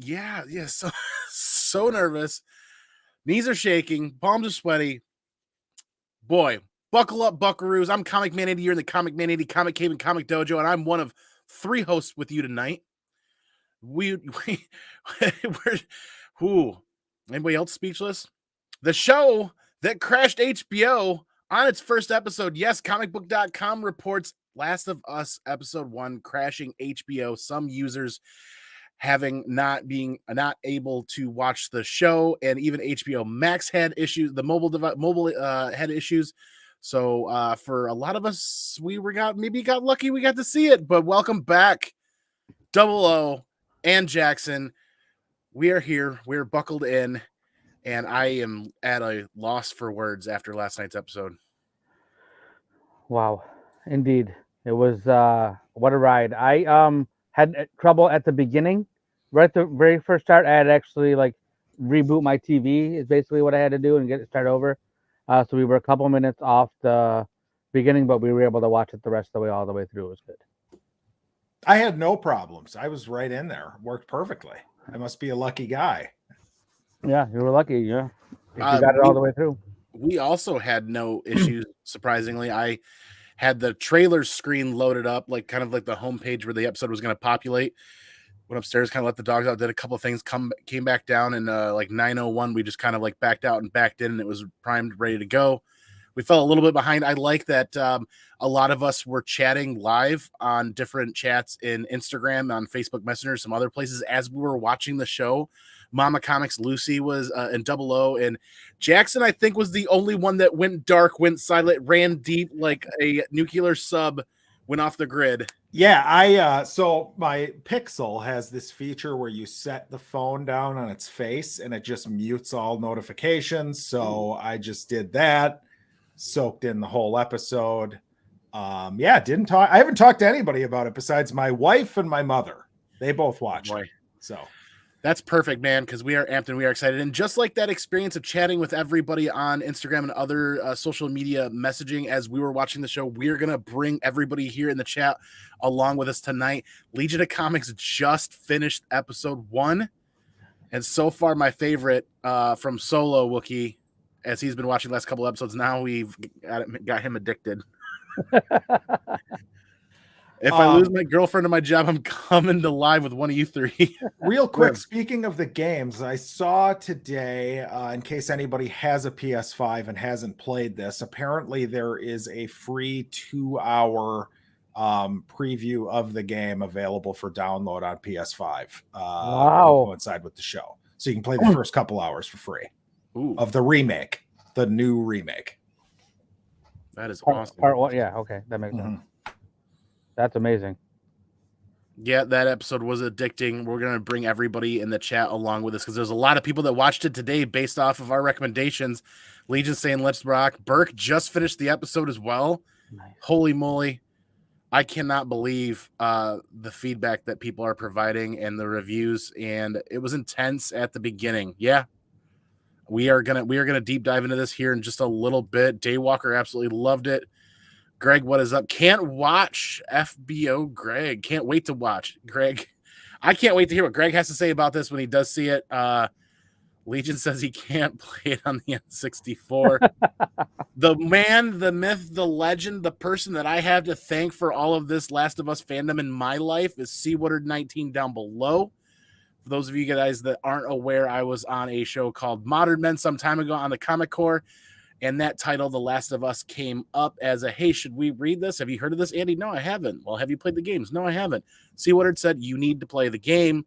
Yeah. So, so nervous. Knees are shaking. Palms are sweaty. Boy, buckle up, buckaroos. I'm ComicManAndy. You're in the ComicManAndy Comic Cave and Comic Dojo, and I'm one of 3 hosts with you tonight. We're who? Anybody else speechless? The show that crashed HBO on its first episode. Yes, comicbook.com reports Last of Us episode 1 crashing HBO. Some users having not able to watch the show, and even HBO Max had issues. The mobile had issues. So for a lot of us, maybe got lucky. We got to see it. But welcome back, Double O and Jackson. We are here. We're buckled in, and I am at a loss for words after last night's episode. Wow, indeed. It was what a ride. I had trouble at the beginning. Right at the very first start, I had to actually like reboot my TV is basically what I had to do and get it started over. So we were a couple minutes off the beginning, but we were able to watch it the rest of the way, all the way through. It was good. I had no problems. I was right in there. Worked perfectly. I must be a lucky guy. Yeah, you were lucky. Yeah, you got it all the way through. We also had no issues. Surprisingly, I had the trailer screen loaded up, like kind of like the homepage where the episode was going to populate. Went upstairs, kind of let the dogs out, did a couple of things, came back down, and like 9:01, we just kind of like backed out and backed in, and it was primed, ready to go. We fell a little bit behind. I like that a lot of us were chatting live on different chats in Instagram, on Facebook Messenger, some other places as we were watching the show. Mama Comics Lucy was in Double O, and Jackson, I think, was the only one that went dark, went silent, ran deep like a nuclear sub, went off the grid. Yeah, so my Pixel has this feature where you set the phone down on its face and it just mutes all notifications. So I just did that, soaked in the whole episode. Didn't talk. I haven't talked to anybody about it besides my wife and my mother. They both watched it. So that's perfect, man, because we are amped and we are excited. And just like that experience of chatting with everybody on Instagram and other social media messaging as we were watching the show, we're going to bring everybody here in the chat along with us tonight. Legion of Comics just finished episode 1. And so far, my favorite from Solo Wookie, as he's been watching the last couple episodes. Now we've got him addicted. If I lose my girlfriend or my job, I'm coming to live with one of you 3. Real quick, speaking of the games, I saw today, in case anybody has a PS5 and hasn't played this, apparently there is a free 2-hour preview of the game available for download on PS5. Wow. Coincide with the show. So you can play the first couple hours for free. Ooh. Of the remake, the new remake. That is awesome. Part 1, yeah, okay, that makes sense. That's amazing. Yeah, that episode was addicting. We're going to bring everybody in the chat along with us because there's a lot of people that watched it today based off of our recommendations. Legion saying let's rock. Burke just finished the episode as well. Nice. Holy moly. I cannot believe the feedback that people are providing and the reviews, and it was intense at the beginning. Yeah. We are gonna deep dive into this here in just a little bit. Daywalker absolutely loved it. Greg, what is up? Can't watch FBO Greg. Can't wait to watch Greg. I can't wait to hear what Greg has to say about this when he does see it. Legion says he can't play it on the N64. The man, the myth, the legend, the person that I have to thank for all of this Last of Us fandom in my life is C-Woodard19 down below. For those of you guys that aren't aware, I was on a show called Modern Men some time ago on the Comic Core. And that title, The Last of Us, came up as a, hey, should we read this? Have you heard of this, Andy? No, I haven't. Well, have you played the games? No, I haven't. See what it said? You need to play the game.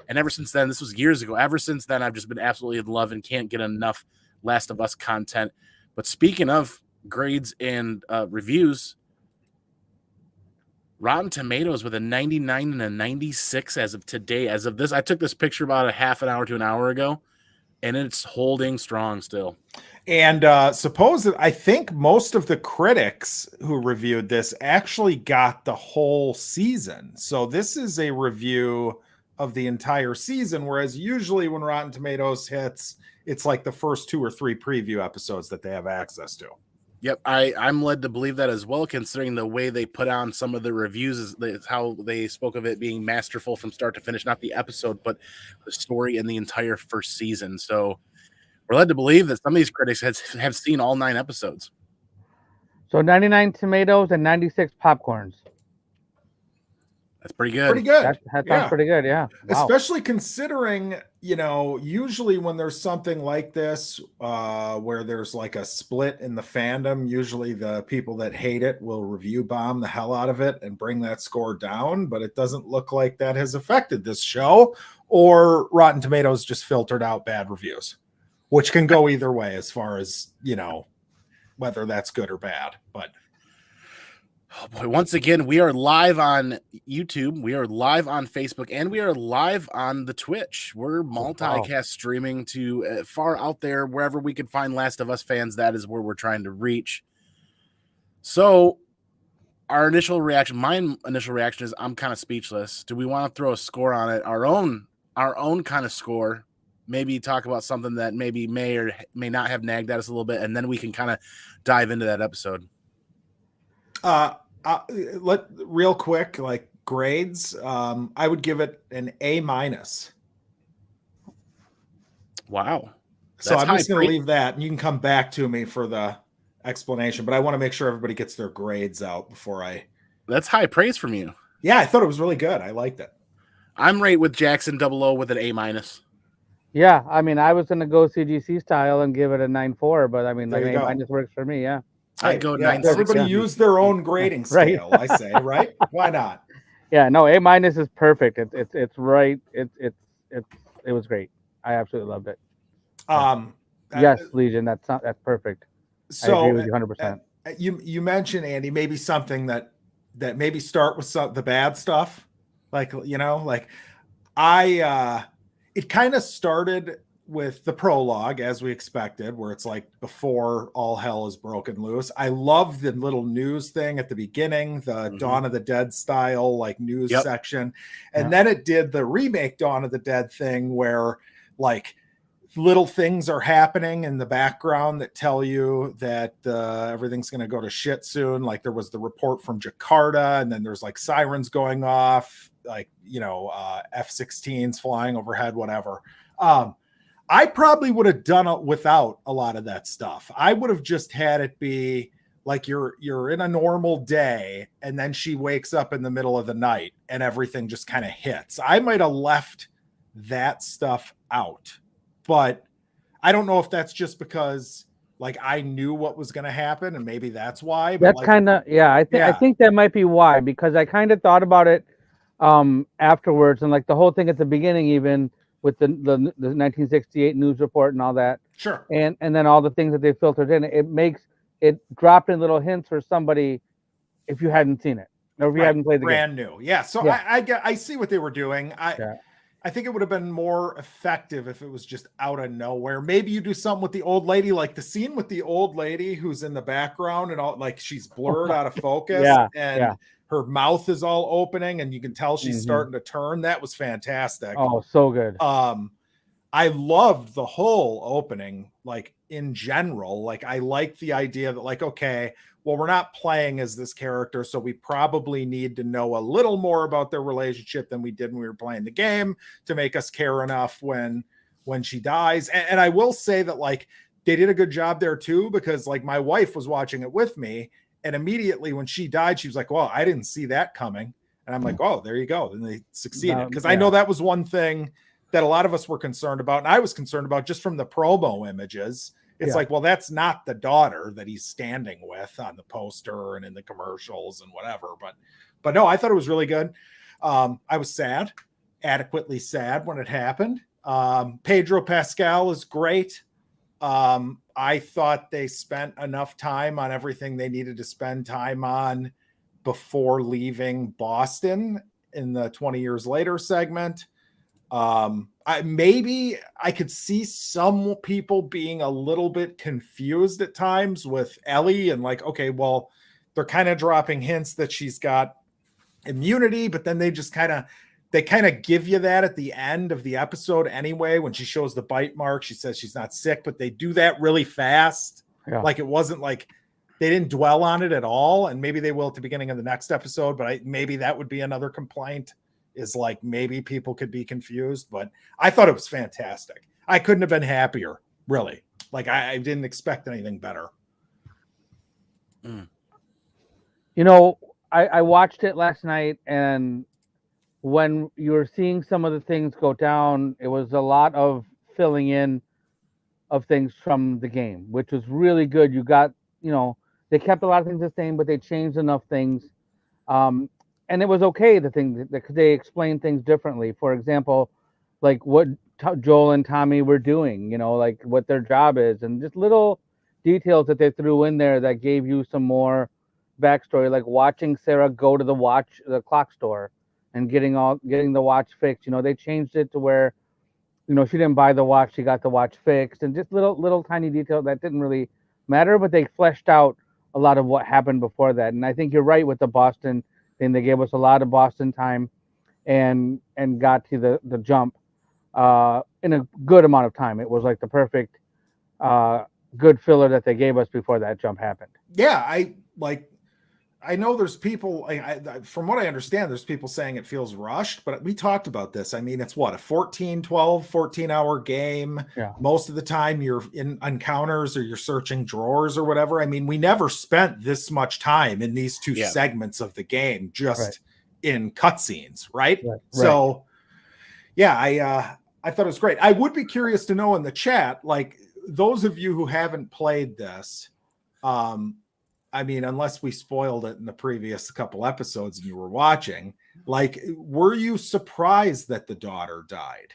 And ever since then, this was years ago, ever since then, I've just been absolutely in love and can't get enough Last of Us content. But speaking of grades and reviews, Rotten Tomatoes with a 99 and a 96 as of today. As of this, I took this picture about a half an hour to an hour ago, and it's holding strong still. And I think most of the critics who reviewed this actually got the whole season. So this is a review of the entire season, whereas usually when Rotten Tomatoes hits, it's like the first 2 or 3 preview episodes that they have access to. Yep, I'm led to believe that as well, considering the way they put on some of the reviews, is how they spoke of it being masterful from start to finish, not the episode, but the story and the entire first season. So we're led to believe that some of these critics have seen all 9 episodes. So 99 tomatoes and 96 popcorns. That's pretty good. Pretty good. That sounds pretty good. Yeah. Wow. Especially considering, usually when there's something like this, where there's like a split in the fandom, usually the people that hate it will review bomb the hell out of it and bring that score down. But it doesn't look like that has affected this show, or Rotten Tomatoes just filtered out bad reviews, which can go either way as far as, whether that's good or bad. But oh boy, once again, we are live on YouTube, we are live on Facebook, and we are live on the Twitch. We're multicast streaming to far out there, wherever we can find Last of Us fans. That is where we're trying to reach. So my initial reaction is I'm kind of speechless. Do we want to throw a score on it? Our own kind of score. Maybe talk about something that maybe may or may not have nagged at us a little bit, and then we can kind of dive into that episode. Real quick, like grades, I would give it an A-. Wow. So I'm just going to leave that, and you can come back to me for the explanation, but I want to make sure everybody gets their grades out before That's high praise from you. Yeah, I thought it was really good. I liked it. I'm right with Jackson 00 with an A-. Yeah, I mean, I was going to go CGC style and give it a 9.4, but I mean, like A- works for me. Yeah. I'd go 9.6. Everybody use their own grading scale, I say, right? Why not? Yeah, no, A- is perfect. It's right. It was great. I absolutely loved it. Yes, Legion, that's perfect. So I agree with you 100%. You mentioned, Andy, maybe something that maybe start with the bad stuff, it kind of started with the prologue, as we expected, where it's like before all hell is broken loose. I love the little news thing at the beginning, the Dawn of the Dead style, like news section. And then it did the remake Dawn of the Dead thing where like little things are happening in the background that tell you that everything's going to go to shit soon. Like there was the report from Jakarta, and then there's like sirens going off, like, F-16s flying overhead, whatever. I probably would have done it without a lot of that stuff. I would have just had it be like you're in a normal day, and then she wakes up in the middle of the night and everything just kind of hits. I might have left that stuff out, but I don't know if that's just because like I knew what was going to happen, and maybe that's why. But that's kind of I think that might be why, because I kind of thought about it afterwards, and like the whole thing at the beginning, even with the 1968 news report and all that. Sure. And then all the things that they filtered in, it dropped in little hints for somebody if you hadn't seen it or if you hadn't played the brand new. Yeah. So yeah. I see what they were doing. I think it would have been more effective if it was just out of nowhere. Maybe you do something with the old lady, like the scene with the old lady who's in the background and all, like she's blurred out of focus and her mouth is all opening and you can tell she's starting to turn. That was fantastic. Oh, so good. I loved the whole opening, like in general. Like I liked the idea that like, okay, well, we're not playing as this character, so we probably need to know a little more about their relationship than we did when we were playing the game to make us care enough when she dies. And I will say that like they did a good job there too, because like my wife was watching it with me, and immediately when she died, she was like, well, I didn't see that coming. And I'm like, oh, there you go. Then they succeeded. Because I know that was one thing that a lot of us were concerned about. And I was concerned about just from the promo images. It's like, well, that's not the daughter that he's standing with on the poster and in the commercials and whatever. But no, I thought it was really good. I was sad, adequately sad when it happened. Pedro Pascal is great. I thought they spent enough time on everything they needed to spend time on before leaving Boston in the 20 years later segment. Maybe I could see some people being a little bit confused at times with Ellie and like, okay, well, they're kind of dropping hints that she's got immunity, but then they kind of give you that at the end of the episode anyway. When she shows the bite mark, she says she's not sick, but they do that really fast. Like it wasn't like they didn't dwell on it at all, and maybe they will at the beginning of the next episode, but maybe that would be another complaint, is like maybe people could be confused. But I thought it was fantastic. I couldn't have been happier, really. Like I didn't expect anything better. You know, I watched it last night, and when you were seeing some of the things go down, it was a lot of filling in of things from the game, which was really good. You got, you know, they kept a lot of things the same, but they changed enough things. And it was okay, the thing that they explained things differently. For example, like what Joel and Tommy were doing, you know, like what their job is, and just little details that they threw in there that gave you some more backstory, like watching Sarah go to the clock store and getting the watch fixed. You know, they changed it to where, you know, she didn't buy the watch, she got the watch fixed, and just little tiny details that didn't really matter, but they fleshed out a lot of what happened before that. And I think you're right with the Boston thing. They gave us a lot of Boston time and got to the jump in a good amount of time. It was like the perfect good filler that they gave us before that jump happened. Yeah, I know there's people, from what I understand, there's people saying it feels rushed, but we talked about this. I mean, it's what, a 14-hour game. Yeah. Most of the time you're in encounters or you're searching drawers or whatever. I mean, we never spent this much time in these two segments of the game, just in cutscenes, right? So yeah, I thought it was great. I would be curious to know in the chat, like those of you who haven't played this, I mean, unless we spoiled it in the previous couple episodes and you were watching, like, were you surprised that the daughter died?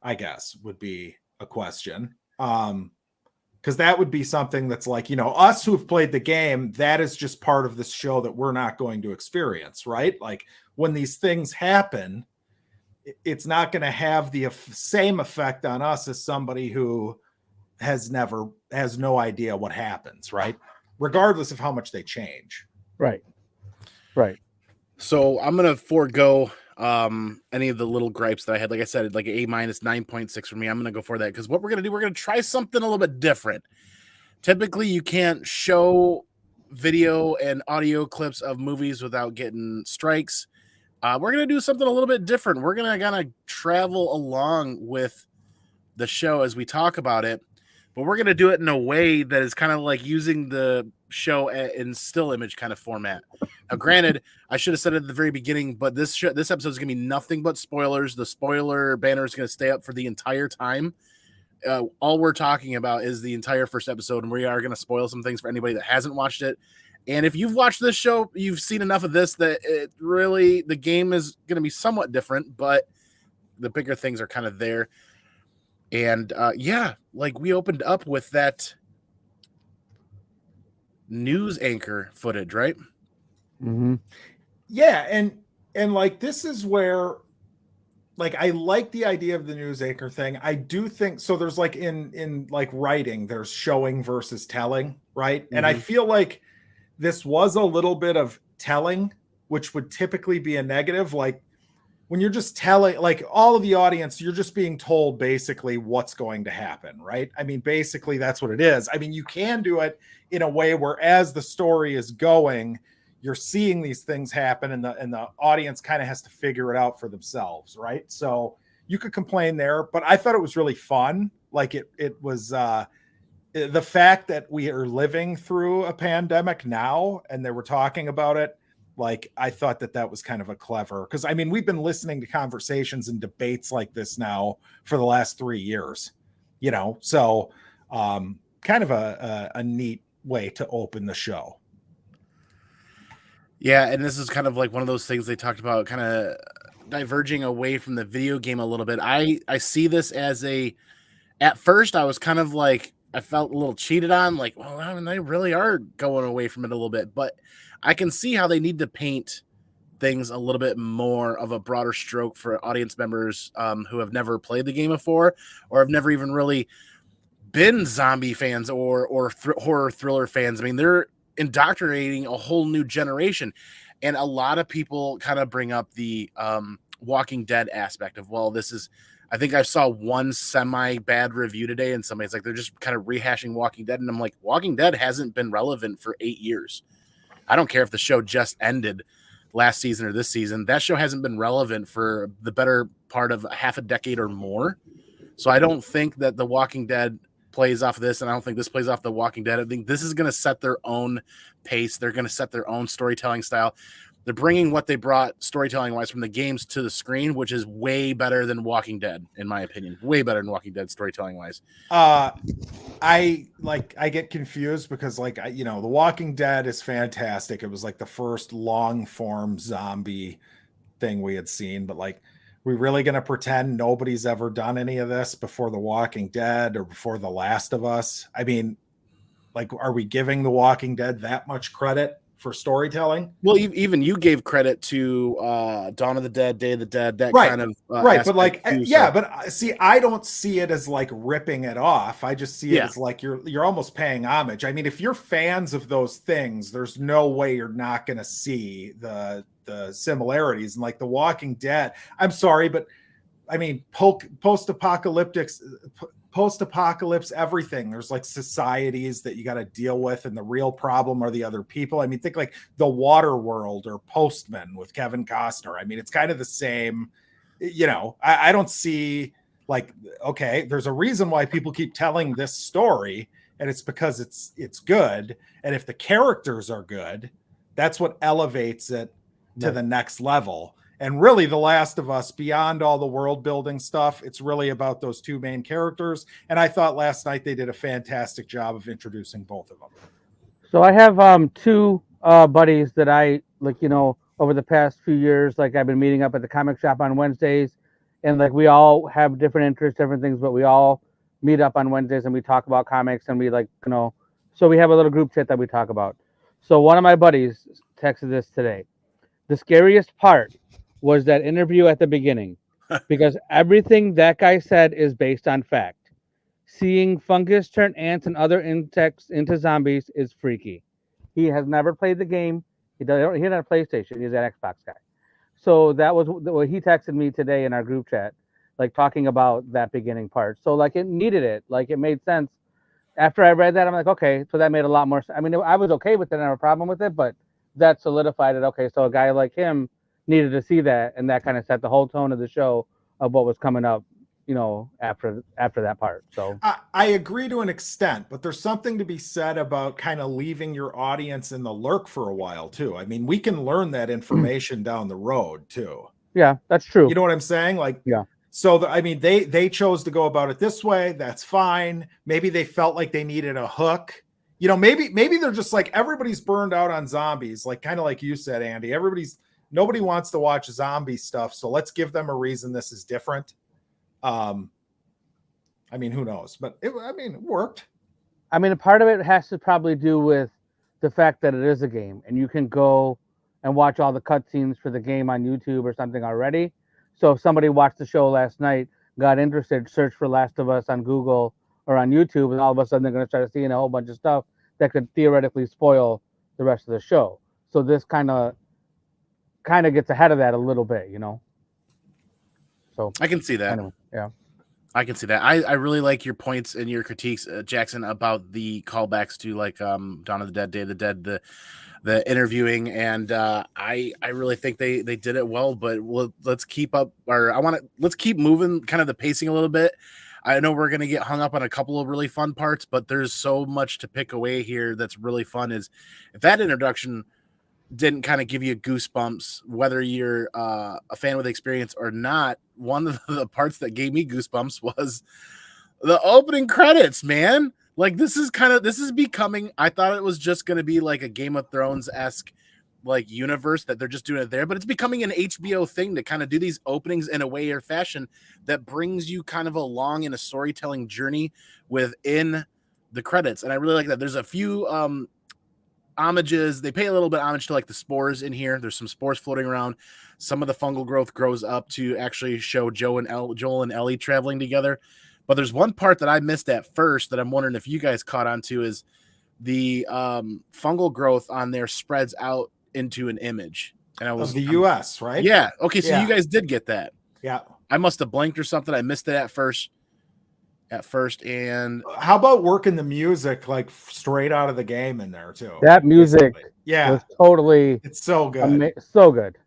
I guess would be a question. Because that would be something that's like, you know, us who've played the game, that is just part of this show that we're not going to experience, right? Like when these things happen, it's not going to have the same effect on us as somebody who has no idea what happens, right? Regardless of how much they change. Right. So I'm going to forego any of the little gripes that I had. Like I said, like A-, 9.6 for me. I'm going to go for that because what we're going to do, we're going to try something a little bit different. Typically, you can't show video and audio clips of movies without getting strikes. We're going to do something a little bit different. We're going to kind of travel along with the show as we talk about it. But we're going to do it in a way that is kind of like using the show in still image kind of format. Now, granted, I should have said it at the very beginning, but this episode is going to be nothing but spoilers. The spoiler banner is going to stay up for the entire time. All we're talking about is the entire first episode, and we are going to spoil some things for anybody that hasn't watched it. And if you've watched this show, you've seen enough of this that the game is going to be somewhat different, but the bigger things are kind of there. And like we opened up with that news anchor footage, right? Mm-hmm. Yeah, and like this is where, like, I like the idea of the news anchor thing. I do think so. There's like in like writing, there's showing versus telling, right? Mm-hmm. And I feel like this was a little bit of telling, which would typically be a negative. Like when you're just telling, like all of the audience, you're just being told basically what's going to happen, right? I mean, basically that's what it is. I mean, you can do it in a way where as the story is going, you're seeing these things happen and the audience kind of has to figure it out for themselves, right? So you could complain there, but I thought it was really fun. Like it was the fact that we are living through a pandemic now and they were talking about it. Like, I thought that was kind of a clever, because I mean, we've been listening to conversations and debates like this now for the last 3 years, you know? So kind of a neat way to open the show. Yeah. And this is kind of like one of those things they talked about, kind of diverging away from the video game a little bit. I see this as at first I was kind of like, I felt a little cheated on, like, well, I mean, they really are going away from it a little bit, but I can see how they need to paint things a little bit more of a broader stroke for audience members who have never played the game before or have never even really been zombie fans or horror thriller fans. I mean, they're indoctrinating a whole new generation. And a lot of people kind of bring up the Walking Dead aspect of, well, this is I think I saw one semi-bad review today, and somebody's like, they're just kind of rehashing Walking Dead. And I'm like, Walking Dead hasn't been relevant for 8 years. I don't care if the show just ended last season or this season. That show hasn't been relevant for the better part of half a decade or more. So I don't think that The Walking Dead plays off of this, and I don't think this plays off The Walking Dead. I think this is going to set their own pace. They're going to set their own storytelling style. They're bringing what they brought storytelling-wise from the games to the screen, which is way better than Walking Dead, in my opinion. Way better than Walking Dead storytelling-wise. I get confused because like The Walking Dead is fantastic. It was like the first long-form zombie thing we had seen, but like, we really going to pretend nobody's ever done any of this before The Walking Dead or before The Last of Us? I mean, like, are we giving The Walking Dead that much credit for storytelling? Well, even you gave credit to Dawn of the Dead, Day of the Dead, that Right. kind of right. But like, too, yeah, but see, I don't see it as like ripping it off. I just see it as like you're almost paying homage. I mean, if you're fans of those things, there's no way you're not going to see the similarities. And like The Walking Dead, I'm sorry, but I mean, post-apocalypse, everything. There's like societies that you got to deal with, and the real problem are the other people. I mean, think like The Water World or Postman with Kevin Costner. I mean, it's kind of the same. I don't see like, okay, there's a reason why people keep telling this story, and it's because it's good. And if the characters are good, that's what elevates it to the next level. And really, The Last of Us, beyond all the world building stuff, it's really about those two main characters. And I thought last night they did a fantastic job of introducing both of them. So I have two buddies that I like, over the past few years, like I've been meeting up at the comic shop on Wednesdays, and like we all have different interests, different things, but we all meet up on Wednesdays and we talk about comics, and we like, so we have a little group chat that we talk about. So one of my buddies texted this today. The scariest part was that interview at the beginning, because everything that guy said is based on fact. Seeing fungus turn ants and other insects into zombies is freaky. He has never played the game. He doesn't have a PlayStation. He's an Xbox guy. So that was what he texted me today in our group chat, like talking about that beginning part. So like it needed it. Like it made sense. After I read that, I'm like, okay, so that made a lot more sense. I mean, I was okay with it. I didn't have a problem with it, but that solidified it. Okay, so a guy like him needed to see that, and that kind of set the whole tone of the show of what was coming up, after that part. So I agree to an extent, but there's something to be said about kind of leaving your audience in the lurk for a while too. I mean, we can learn that information down the road too. Yeah, that's true. You know what I'm saying? Like, yeah. So I mean, they chose to go about it this way. That's fine. Maybe they felt like they needed a hook. Maybe they're just like, everybody's burned out on zombies, like kind of like you said, Andy. Nobody wants to watch zombie stuff, so let's give them a reason this is different. I mean, who knows? But it worked. I mean, a part of it has to probably do with the fact that it is a game, and you can go and watch all the cutscenes for the game on YouTube or something already. So if somebody watched the show last night, got interested, search for Last of Us on Google or on YouTube, and all of a sudden they're going to start seeing a whole bunch of stuff that could theoretically spoil the rest of the show. So this kind of gets ahead of that a little bit, So I can see that. Anyway, yeah. I can see that. I really like your points and your critiques, Jackson, about the callbacks to like Dawn of the Dead, Day of the Dead, the interviewing, and I really think they did it well. But let's keep up, let's keep moving, kind of the pacing a little bit. I know we're gonna get hung up on a couple of really fun parts, but there's so much to pick away here that's really fun. Is if that introduction didn't kind of give you goosebumps, whether you're a fan with experience or not, one of the parts that gave me goosebumps was the opening credits, man. Like this is becoming, I thought it was just going to be like a Game of Thrones-esque like universe that they're just doing it there, but it's becoming an HBO thing to kind of do these openings in a way or fashion that brings you kind of along in a storytelling journey within the credits. And I really like that. There's a few homages. They pay a little bit of homage to like the spores in here. There's some spores floating around. Some of the fungal growth grows up to actually show Joel and Ellie traveling together. But there's one part that I missed at first that I'm wondering if you guys caught on to, is the fungal growth on there spreads out into an image. And I was of the US, right? Yeah. Okay. So you guys did get that. Yeah. I must have blinked or something. I missed it at first. And How about working the music like straight out of the game in there too? That music Yeah, was totally it's so good. so good.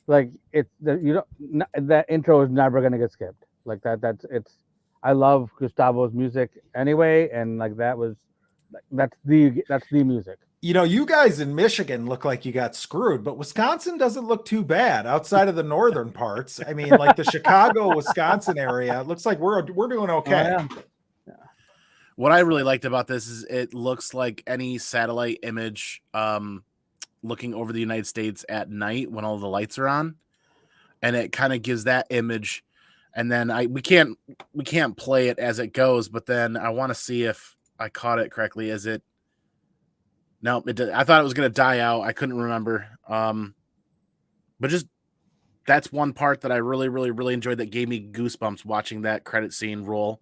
Like that intro is never gonna get skipped. Like that's it's. I love Gustavo's music anyway, and like that's the music. You know, you guys in Michigan look like you got screwed, but Wisconsin doesn't look too bad outside of the northern parts. I mean, like the Chicago, Wisconsin area, it looks like we're doing okay. Oh, yeah. What I really liked about this is it looks like any satellite image looking over the United States at night when all the lights are on, and it kind of gives that image. And then we can't play it as it goes, but then I want to see if I caught it correctly. Is it? No, it did. I thought it was going to die out. I couldn't remember. But just that's one part that I really, really, really enjoyed that gave me goosebumps watching that credit scene roll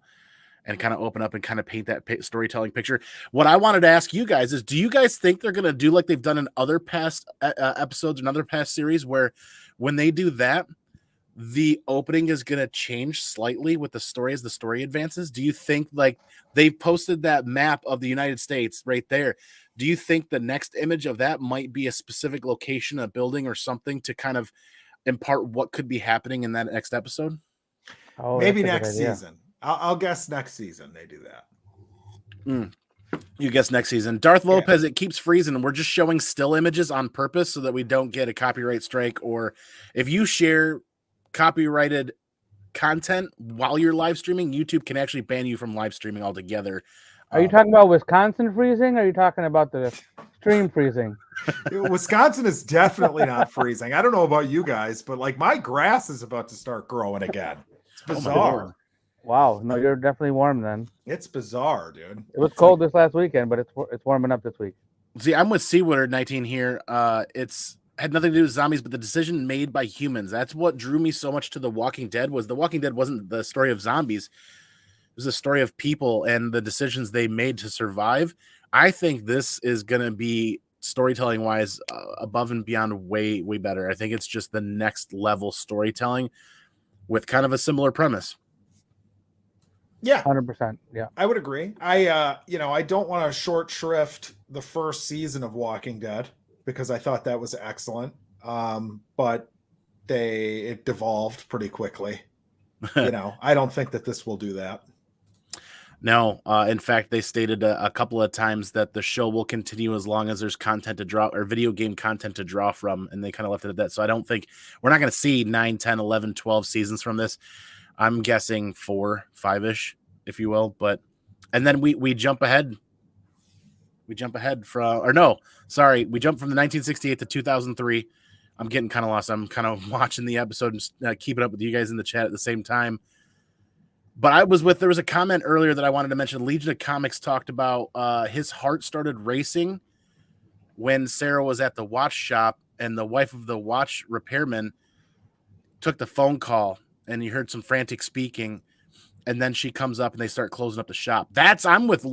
and kind of open up and kind of paint that storytelling picture. What I wanted to ask you guys is, do you guys think they're going to do like they've done in other past episodes and other past series where when they do that, the opening is going to change slightly with the story as the story advances? Do you think like they've posted that map of the United States right there? Do you think the next image of that might be a specific location, a building or something to kind of impart what could be happening in that next episode? Oh, maybe next season. I'll guess next season they do that. You guess next season. Darth Lopez, it keeps freezing, and we're just showing still images on purpose so that we don't get a copyright strike. Or if you share copyrighted content while you're live streaming, YouTube can actually ban you from live streaming altogether. Are you talking about Wisconsin freezing? Or are you talking about the stream freezing? Wisconsin is definitely not freezing. I don't know about you guys, but like my grass is about to start growing again. It's bizarre. Wow, no, you're definitely warm then. It's bizarre, dude. It was cold this last weekend, but it's warming up this week. See, I'm with Seawater 19 here. It's had nothing to do with zombies, but the decision made by humans. That's what drew me so much to The Walking Dead. Was The Walking Dead wasn't the story of zombies. It was a story of people and the decisions they made to survive. I think this is going to be storytelling wise above and beyond way, way better. I think it's just the next level storytelling with kind of a similar premise. Yeah, 100%. Yeah, I would agree. I don't want to short shrift the first season of Walking Dead because I thought that was excellent. But it devolved pretty quickly. I don't think that this will do that. No, in fact, they stated a couple of times that the show will continue as long as there's content to draw or video game content to draw from, and they kind of left it at that. So I don't think we're not going to see 9, 10, 11, 12 seasons from this. I'm guessing 4, 5-ish, if you will. And then we jump ahead. We jump from we jump from the 1968 to 2003. I'm getting kind of lost. I'm kind of watching the episode and keeping up with you guys in the chat at the same time. But there was a comment earlier that I wanted to mention. Legion of Comics talked about his heart started racing when Sarah was at the watch shop and the wife of the watch repairman took the phone call and you heard some frantic speaking, and then she comes up and they start closing up the shop. I'm with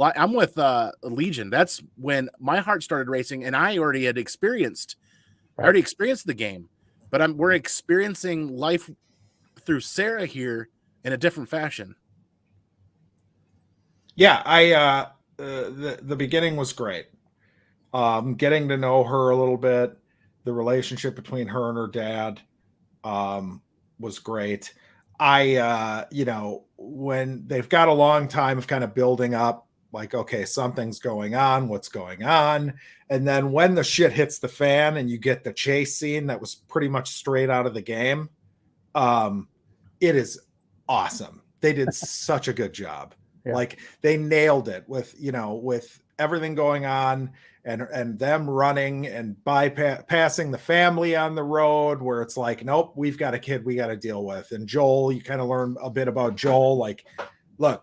Legion. That's when my heart started racing, and I already had experienced the game, but we're experiencing life through Sarah here in a different fashion. Yeah, the beginning was great. Getting to know her a little bit, the relationship between her and her dad was great. When they've got a long time of kind of building up, like, okay, something's going on, what's going on? And then when the shit hits the fan and you get the chase scene that was pretty much straight out of the game, it is awesome. They did such a good job. Yeah. Like they nailed it with everything going on and them running and bypassing the family on the road where it's like, nope, we've got a kid we got to deal with. And Joel, you kind of learn a bit about Joel. Like, look,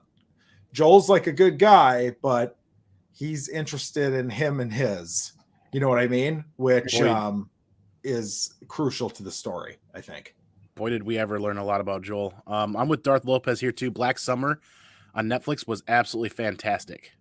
Joel's like a good guy, but he's interested in him and his, you know what I mean? Which is crucial to the story, I think. Boy, did we ever learn a lot about Joel. I'm with Darth Lopez here too. Black Summer on Netflix was absolutely fantastic.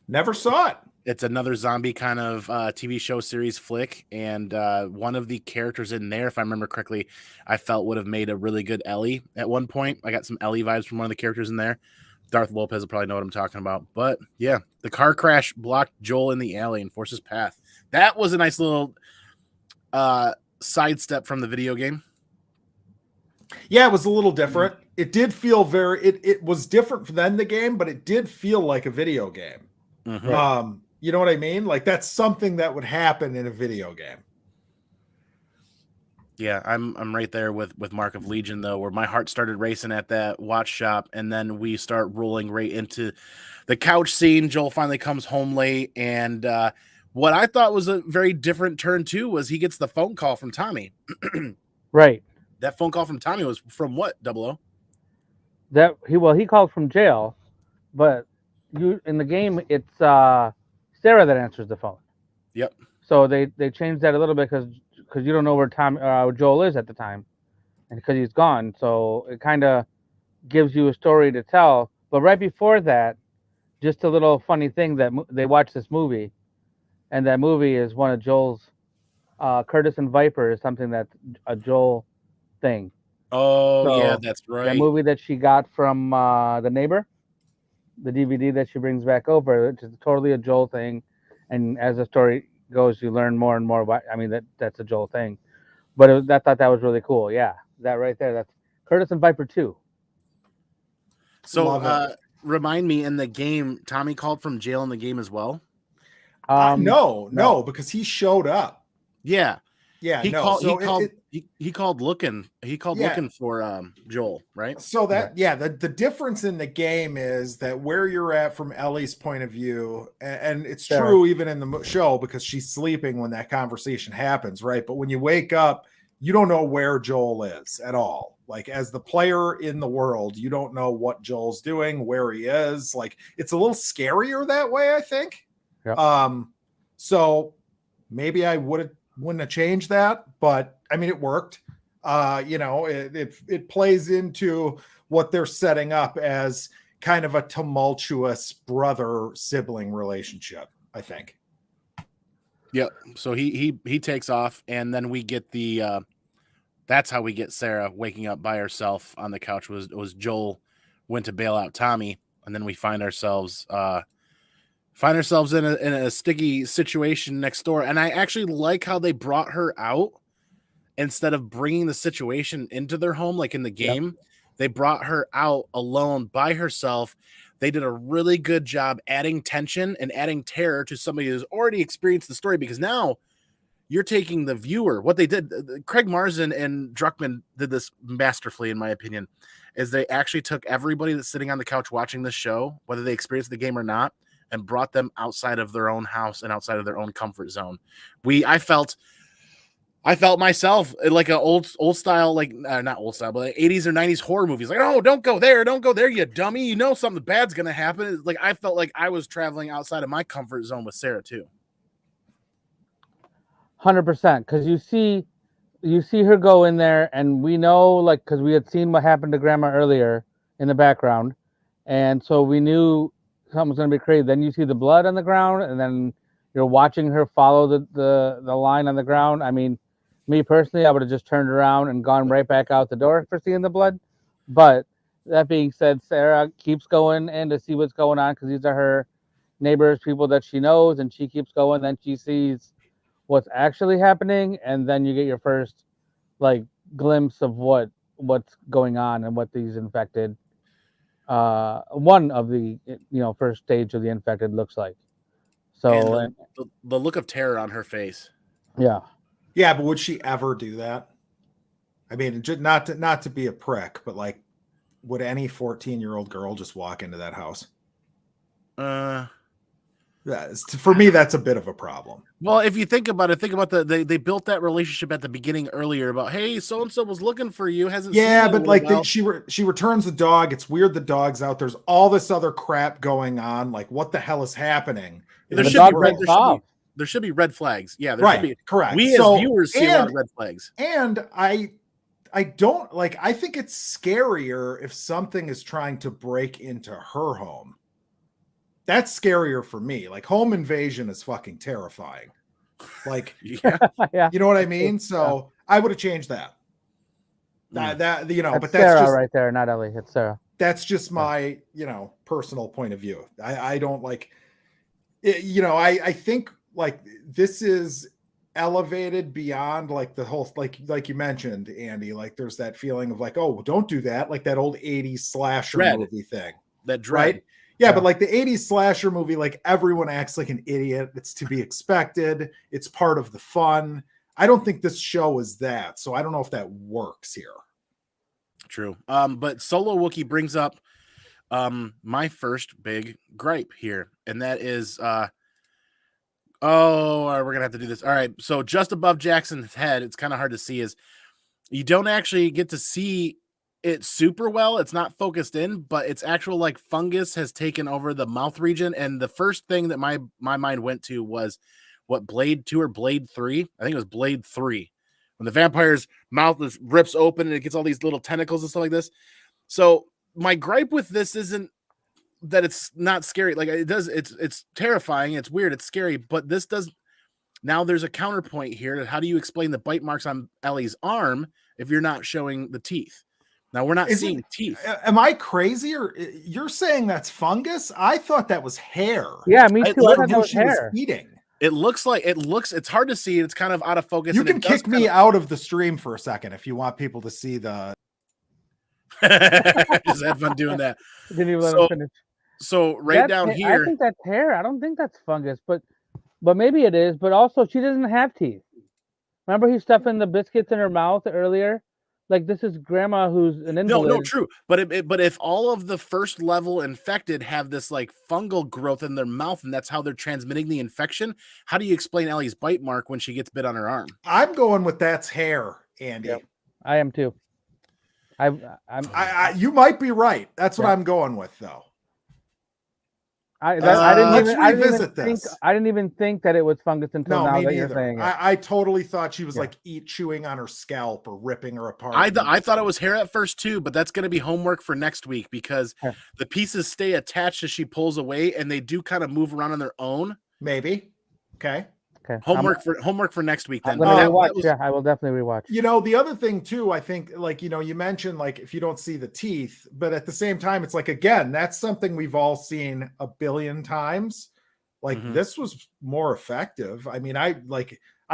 Never saw it. It's another zombie kind of TV show series flick, and one of the characters in there, if I remember correctly, I felt would have made a really good Ellie at one point. I got some Ellie vibes from one of the characters in there. Darth Lopez will probably know what I'm talking about. But yeah, the car crash blocked Joel in the alley and forced his path. That was a nice little sidestep from the video game. Yeah, it was a little different. It did feel it was different than the game, but it did feel like a video game. Mm-hmm. You know what I mean? Like that's something that would happen in a video game. Yeah, I'm right there with Mark of Legion though, where my heart started racing at that watch shop, and then we start rolling right into the couch scene. Joel finally comes home late, and what I thought was a very different turn too was he gets the phone call from Tommy. Right. That phone call from Tommy was from what, Double O? He called from jail, but in the game it's Sarah that answers the phone. Yep. So they changed that a little bit because you don't know where Joel is at the time, and because he's gone. So it kind of gives you a story to tell. But right before that, just a little funny thing that they watched this movie, and that movie is one of Joel's. Curtis and Viper is something that's a Joel thing. Oh, So yeah, that's right. That movie that she got from the neighbor, the DVD that she brings back over, which is totally a Joel thing. And as the story goes, you learn more and more about. I mean, that's a Joel thing. But I thought that was really cool. Yeah, that right there. That's Curtis and Viper 2. So remind me, in the game, Tommy called from jail in the game as well? No, because he showed up. Yeah. Yeah, he called looking for Joel, right? So the difference in the game is that where you're at from Ellie's point of view, and it's true even in the show because she's sleeping when that conversation happens, right? But when you wake up, you don't know where Joel is at all. Like as the player in the world, you don't know what Joel's doing, where he is. Like it's a little scarier that way, I think. Yeah. So maybe I wouldn't have changed that, but I mean it worked. It plays into what they're setting up as kind of a tumultuous brother sibling relationship, I think. Yep. So he takes off, and then we get the that's how we get Sarah waking up by herself on the couch. Was Joel went to bail out Tommy, and then we find ourselves in a sticky situation next door. And I actually like how they brought her out instead of bringing the situation into their home like in the game. Yep. They brought her out alone by herself. They did a really good job adding tension and adding terror to somebody who's already experienced the story, because now you're taking the viewer. What they did, Craig Mazin and Druckmann did this masterfully, in my opinion, is they actually took everybody that's sitting on the couch watching this show, whether they experienced the game or not, and brought them outside of their own house and outside of their own comfort zone. I felt myself like an old style, like not old style, but like 80s or 90s horror movies. Like, oh, don't go there, you dummy. You know something bad's gonna happen. It's like I felt like I was traveling outside of my comfort zone with Sarah too. 100%, because you see her go in there, and we know, like, because we had seen what happened to Grandma earlier in the background, and so we knew something was going to be crazy. Then you see the blood on the ground, and then you're watching her follow the line on the ground. I mean, me personally, I would have just turned around and gone right back out the door for seeing the blood. But that being said, Sarah keeps going in to see what's going on, because these are her neighbors, people that she knows, and she keeps going. Then she sees what's actually happening, and then you get your first like glimpse of what's going on and what these infected one of the first stage of the infected looks like. So and the look of terror on her face. Yeah, but would she ever do that? I mean, not to be a prick, but like, would any 14-year-old girl just walk into that house? For me, that's a bit of a problem. Well, if you think about it, they built that relationship at the beginning earlier about, hey, so and so was looking for you, hasn't seen you but like she returns the dog. It's weird the dog's out. There's all this other crap going on. Like, what the hell is happening? There should be red flags. Yeah, there should be. Correct. We as viewers see a lot of red flags. And I don't like. I think it's scarier if something is trying to break into her home. That's scarier for me. Like home invasion is fucking terrifying. Like, Yeah. Yeah. you know what I mean? So I would have changed that. That you know, That's but that's Sarah just right there, not Ellie. It's Sarah. that's just my, you know, personal point of view. I don't like it, you know, I think like this is elevated beyond like the whole like you mentioned, Andy, like there's that feeling of like, oh, don't do that, like that old 80s slasher Dread. movie thing. That dread. Right? Yeah, but like the 80s slasher movie, like everyone acts like an idiot. It's to be expected. It's part of the fun. I don't think this show is that. So I don't know if that works here. True. But Solo Wookiee brings up my first big gripe here, and that is we're gonna have to do this. All right, so just above Jackson's head, it's kind of hard to see, is you don't actually get to see it super well. It's not focused in, but it's actual like fungus has taken over the mouth region. And the first thing that my mind went to was what, Blade 2 or Blade 3? I think it was Blade 3. When the vampire's mouth rips open and it gets all these little tentacles and stuff like this. So my gripe with this isn't that it's not scary. Like it does, it's terrifying, it's weird, it's scary, but this does. Now there's a counterpoint here. How do you explain the bite marks on Ellie's arm if you're not showing the teeth? Now we're not seeing teeth. Am I crazy, or you're saying that's fungus? I thought that was hair. Yeah, me too. I thought that was she was hair. eating. It looks like it's hard to see. It's kind of out of focus. You can kick me out of the stream for a second if you want people to see the. Just have fun doing that. Didn't even let him finish. So right down here, I think that's hair. I don't think that's fungus, but maybe it is. But also, she doesn't have teeth. Remember, he's stuffing the biscuits in her mouth earlier. Like, this is grandma who's an invalid. No, true. But if all of the first level infected have this like fungal growth in their mouth, and that's how they're transmitting the infection, how do you explain Ellie's bite mark when she gets bit on her arm? I'm going with that's hair, Andy. Yep. I am too. You might be right. That's what I'm going with, though. I didn't even think that it was fungus until now that you're neither. saying it. I totally thought she was like chewing on her scalp or ripping her apart. I thought it was hair at first too, but that's going to be homework for next week because the pieces stay attached as she pulls away, and they do kind of move around on their own. Maybe. Okay. Homework for next week. Then I will definitely rewatch. You know, the other thing too, I think, like, you know, you mentioned like if you don't see the teeth, but at the same time, it's like, again, that's something we've all seen a billion times. Like this was more effective. I mean, I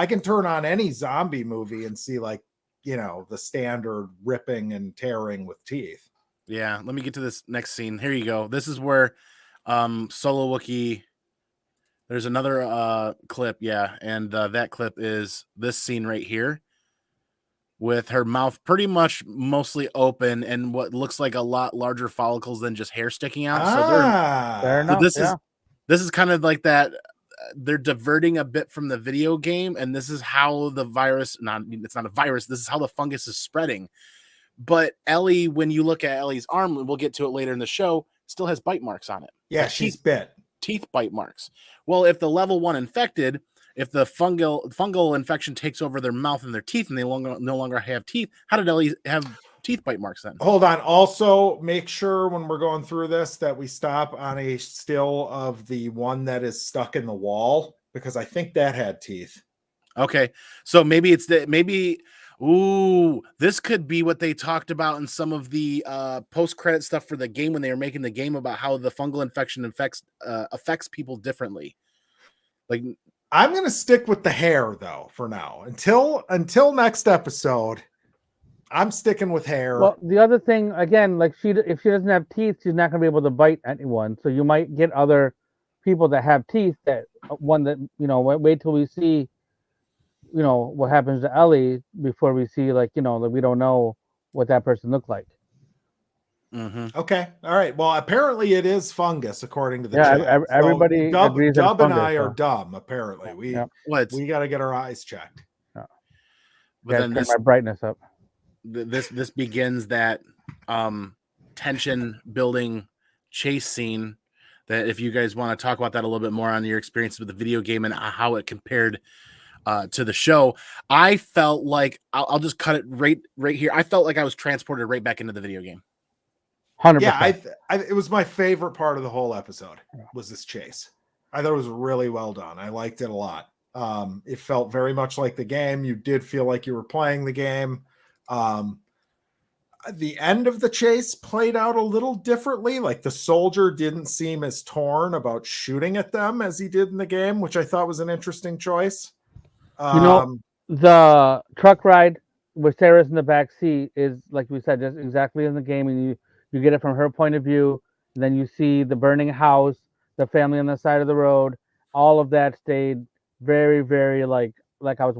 can turn on any zombie movie and see, like, you know, the standard ripping and tearing with teeth. Yeah, let me get to this next scene. Here you go. This is where Solo Wookiee. There's another clip, and that clip is this scene right here with her mouth pretty much mostly open and what looks like a lot larger follicles than just hair sticking out. Fair enough. This is kind of like that. They're diverting a bit from the video game, and this is how the virus, it's not a virus, this is how the fungus is spreading. But Ellie, when you look at Ellie's arm, we'll get to it later in the show, still has bite marks on it. Yeah, she's bit. Teeth bite marks. Well, if the level 1 infected, if the fungal infection takes over their mouth and their teeth and they no longer have teeth, how did Ellie have teeth bite marks then? Hold on. Also, make sure when we're going through this that we stop on a still of the one that is stuck in the wall, because I think that had teeth. Okay. So maybe this could be what they talked about in some of the post-credit stuff for the game when they were making the game about how the fungal infection affects people differently. Like, I'm going to stick with the hair though for now. Until next episode, I'm sticking with hair. Well, the other thing, again, like if she doesn't have teeth, she's not going to be able to bite anyone. So you might get other people that have teeth that wait till we see what happens to Ellie before we see, like, that we don't know what that person looked like. Okay. All right. Well, apparently it is fungus according to the chat. Everybody agrees that Dub and I are dumb. Apparently we got to get our eyes checked. But then turn my brightness up. This begins that tension building chase scene that, if you guys want to talk about that a little bit more on your experience with the video game and how it compared to the show, I felt like I'll just cut it right here. I felt like I was transported right back into the video game. 100%. Yeah, it was my favorite part of the whole episode was this chase. I thought it was really well done. I liked it a lot. It felt very much like the game. You did feel like you were playing the game. The end of the chase played out a little differently. Like the soldier didn't seem as torn about shooting at them as he did in the game, which I thought was an interesting choice. The truck ride with Sarah's in the back seat is, like we said, just exactly in the game, and you get it from her point of view. And then you see the burning house, the family on the side of the road. All of that stayed very, very like I was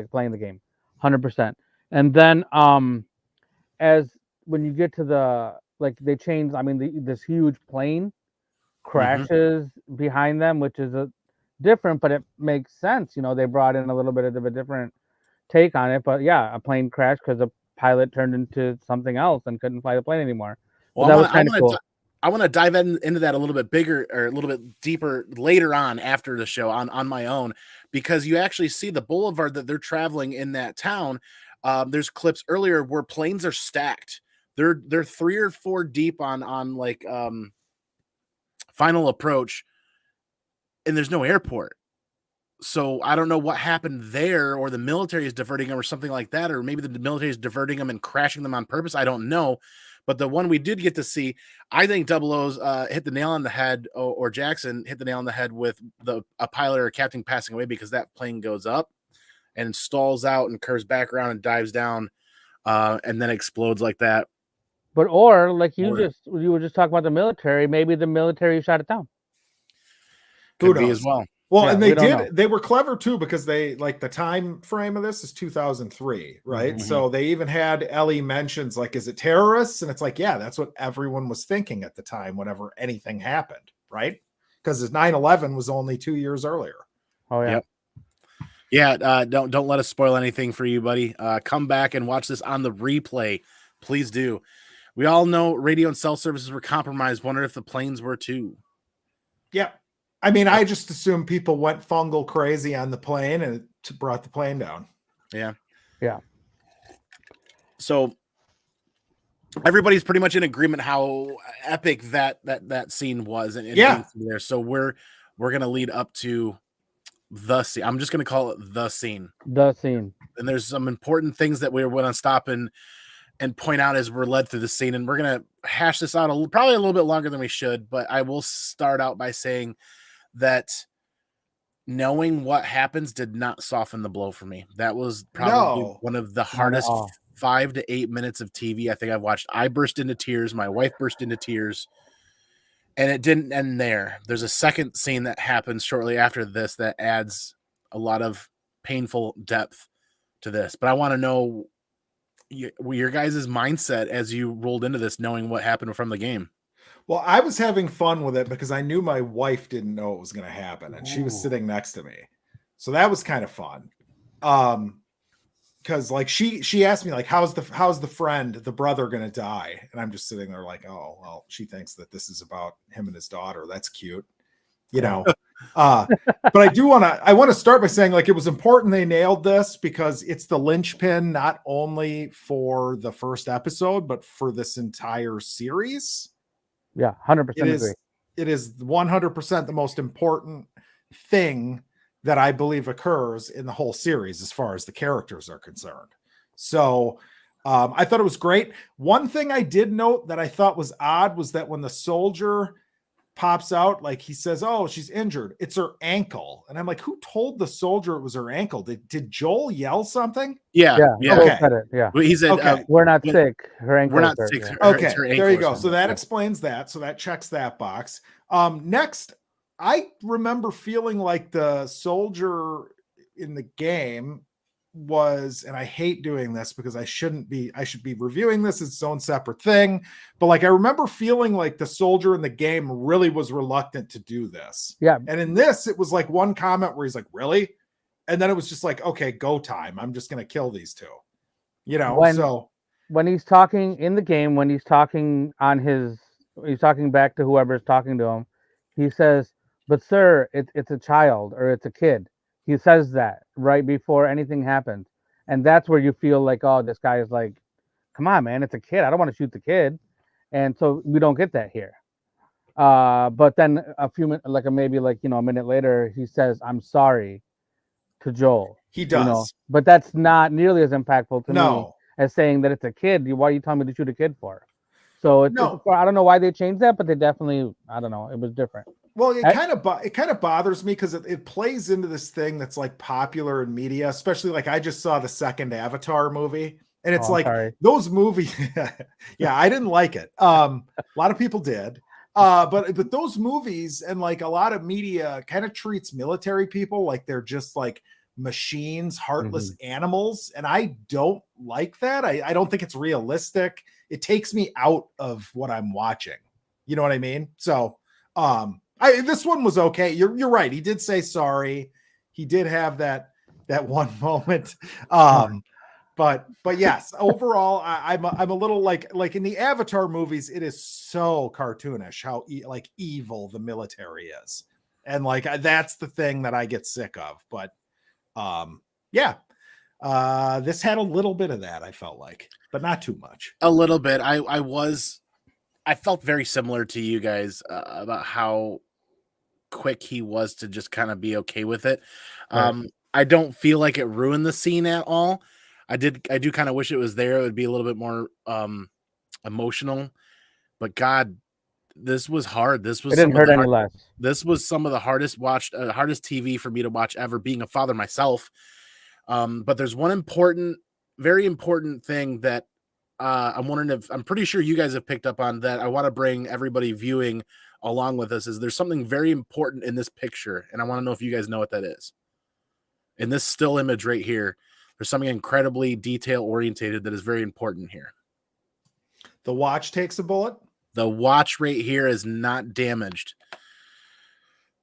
playing the game, 100%. And then as when you get to they changed. I mean, this huge plane crashes behind them, which is different, but it makes sense. They brought in a little bit of a different take on it, but yeah, a plane crashed because a pilot turned into something else and couldn't fly the plane anymore. Well, that was kind of cool. I want to dive into that a little bit bigger or a little bit deeper later on after the show on my own, because you actually see the boulevard that they're traveling in that town. There's clips earlier where planes are stacked. They're 3 or 4 deep on like Final Approach, and there's no airport. So I don't know what happened there, or the military is diverting them or something like that, or maybe the military is diverting them and crashing them on purpose. I don't know. But the one we did get to see, I think Double O's hit the nail on the head, or Jackson hit the nail on the head with a pilot or a captain passing away, because that plane goes up and stalls out and curves back around and dives down and then explodes like that. But or like you were just talking about the military, maybe the military shot it down. Could be as well. Well, yeah, and they were clever too, because they, like, the time frame of this is 2003, right? Mm-hmm. So they even had Ellie mentions, like, is it terrorists? And it's like, yeah, that's what everyone was thinking at the time whenever anything happened, right? Because 9/11 was only 2 years earlier. Oh yeah. Yep. Yeah, don't let us spoil anything for you, buddy. Come back and watch this on the replay. Please do. We all know radio and cell services were compromised. Wonder if the planes were too. Yeah. I mean, I just assumed people went fungal crazy on the plane and it brought the plane down. Yeah. Yeah. So everybody's pretty much in agreement how epic that scene was. And yeah. There. So we're going to lead up to the scene. I'm just going to call it the scene. The scene. And there's some important things that we're going to stop and point out as we're led through the scene. And we're going to hash this out probably a little bit longer than we should, but I will start out by saying that knowing what happens did not soften the blow for me. That was probably one of the hardest 5 to 8 minutes of TV I think I've watched. I burst into tears. My wife burst into tears. And it didn't end there. There's a second scene that happens shortly after this that adds a lot of painful depth to this. But I want to know your guys' mindset as you rolled into this, knowing what happened from the game. Well, I was having fun with it because I knew my wife didn't know it was going to happen, and she was sitting next to me. So that was kind of fun. Because like she asked me, like, how's the friend, the brother, going to die? And I'm just sitting there like, oh, well, she thinks that this is about him and his daughter. That's cute. But I want to start by saying, like, it was important they nailed this because it's the linchpin not only for the first episode, but for this entire series. Yeah, 100% agree. It is 100% the most important thing that I believe occurs in the whole series as far as the characters are concerned. So I thought it was great. One thing I did note that I thought was odd was that when the soldier pops out, like, he says, oh, she's injured, it's her ankle. And I'm like, who told the soldier it was her ankle? Did Joel yell something? Yeah. Okay. Said it. Yeah. He said, okay. We're not sick. Her ankle. We're not sick. Yeah. Okay. There you go. So that explains that. So that checks that box. Next, I remember feeling like the soldier in the game was, and I hate doing this because I should be reviewing this as its own separate thing, but like I remember feeling like the soldier in the game really was reluctant to do this. Yeah. And in this, it was like one comment where he's like, really? And then it was just like, okay, go time. I'm just going to kill these two, when he's talking in the game, when he's talking he's talking back to whoever's talking to him, he says, but sir, it's a child or it's a kid. He says that right before anything happens. And that's where you feel like, oh, this guy is like, come on, man, it's a kid. I don't want to shoot the kid. and so we don't get that here. But then a few minutes, maybe a minute later, he says, "I'm sorry" to Joel. He does. But that's not nearly as impactful to me No. as saying that it's a kid. Why are you telling me to shoot a kid for? So it's I don't know why they changed that, but they definitely, I don't know, it was different. Well, it kind of bothers me because it plays into this thing that's like popular in media, especially like I just saw the second Avatar movie, and it's those movies. Yeah, I didn't like it. A lot of people did. But those movies and like a lot of media kind of treats military people like they're just like machines, heartless animals. And I don't like that. I don't think it's realistic. It takes me out of what I'm watching. You know what I mean? So this one was okay. You're right. He did say sorry. He did have that one moment. But yes, overall, I'm a little like in the Avatar movies, it is so cartoonish how like evil the military is, and like that's the thing that I get sick of. But this had a little bit of that, I felt like, but not too much. A little bit. I felt very similar to you guys about how quick he was to just kind of be okay with it. Right. I don't feel like it ruined the scene at all. I do kind of wish it was there. It would be a little bit more emotional, but God, this was hard. This was it didn't hurt any less. This was some of the hardest TV for me to watch ever, being a father myself. But there's one very important thing that I'm wondering if, I'm pretty sure you guys have picked up on that. I want to bring everybody viewing along with us. Is there's something very important in this picture, and I want to know if you guys know what that is. In this still image right here, there's something incredibly detail orientated that is very important here. The watch takes a bullet. The watch right here is not damaged.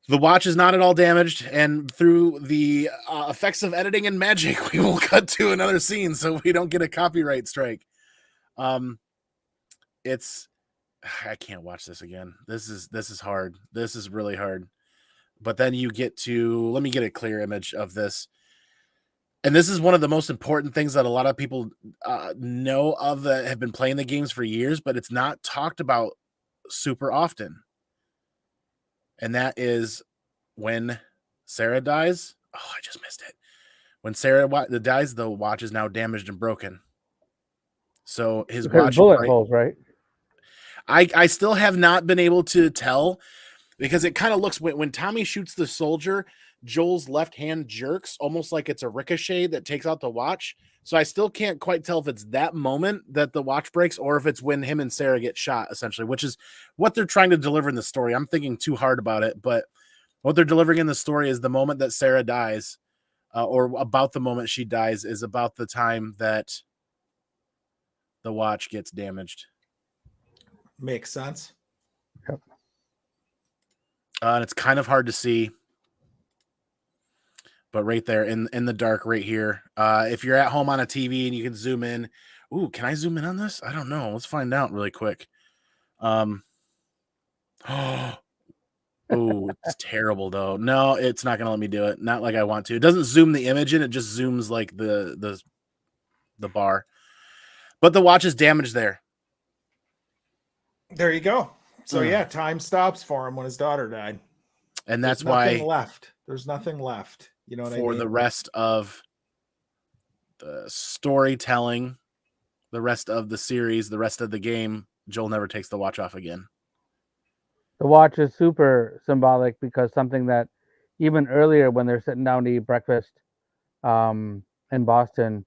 The watch is not at all damaged, and through the effects of editing and magic, we will cut to another scene so we don't get a copyright strike. I can't watch this again. This is hard. This is really hard. But then you get to, let me get a clear image of this. And this is one of the most important things that a lot of people know of that have been playing the games for years, but it's not talked about super often. And that is when Sarah dies. Oh, I just missed it. When Sarah dies, the watch is now damaged and broken. So his watch bullet holes, right? I still have not been able to tell, because it kind of looks, when Tommy shoots the soldier, Joel's left hand jerks almost like it's a ricochet that takes out the watch. So I still can't quite tell if it's that moment that the watch breaks or if it's when him and Sarah get shot, essentially, which is what they're trying to deliver in the story. I'm thinking too hard about it, but what they're delivering in the story is the moment that Sarah dies, or about the moment she dies, is about the time that the watch gets damaged. Makes sense. Yep. And it's kind of hard to see, but right there in the dark right here. If you're at home on a TV and you can zoom in. Ooh, can I zoom in on this? I don't know. Let's find out really quick. Oh, it's terrible though. No, it's not going to let me do it. Not like I want to. It doesn't zoom the image in. It just zooms like the bar. But the watch is damaged there. There you go. So yeah, time stops for him when his daughter died. And that's why there's nothing left. You know what I mean? For the rest of the storytelling, the rest of the series, the rest of the game, Joel never takes the watch off again. The watch is super symbolic because something that even earlier when they're sitting down to eat breakfast in Boston,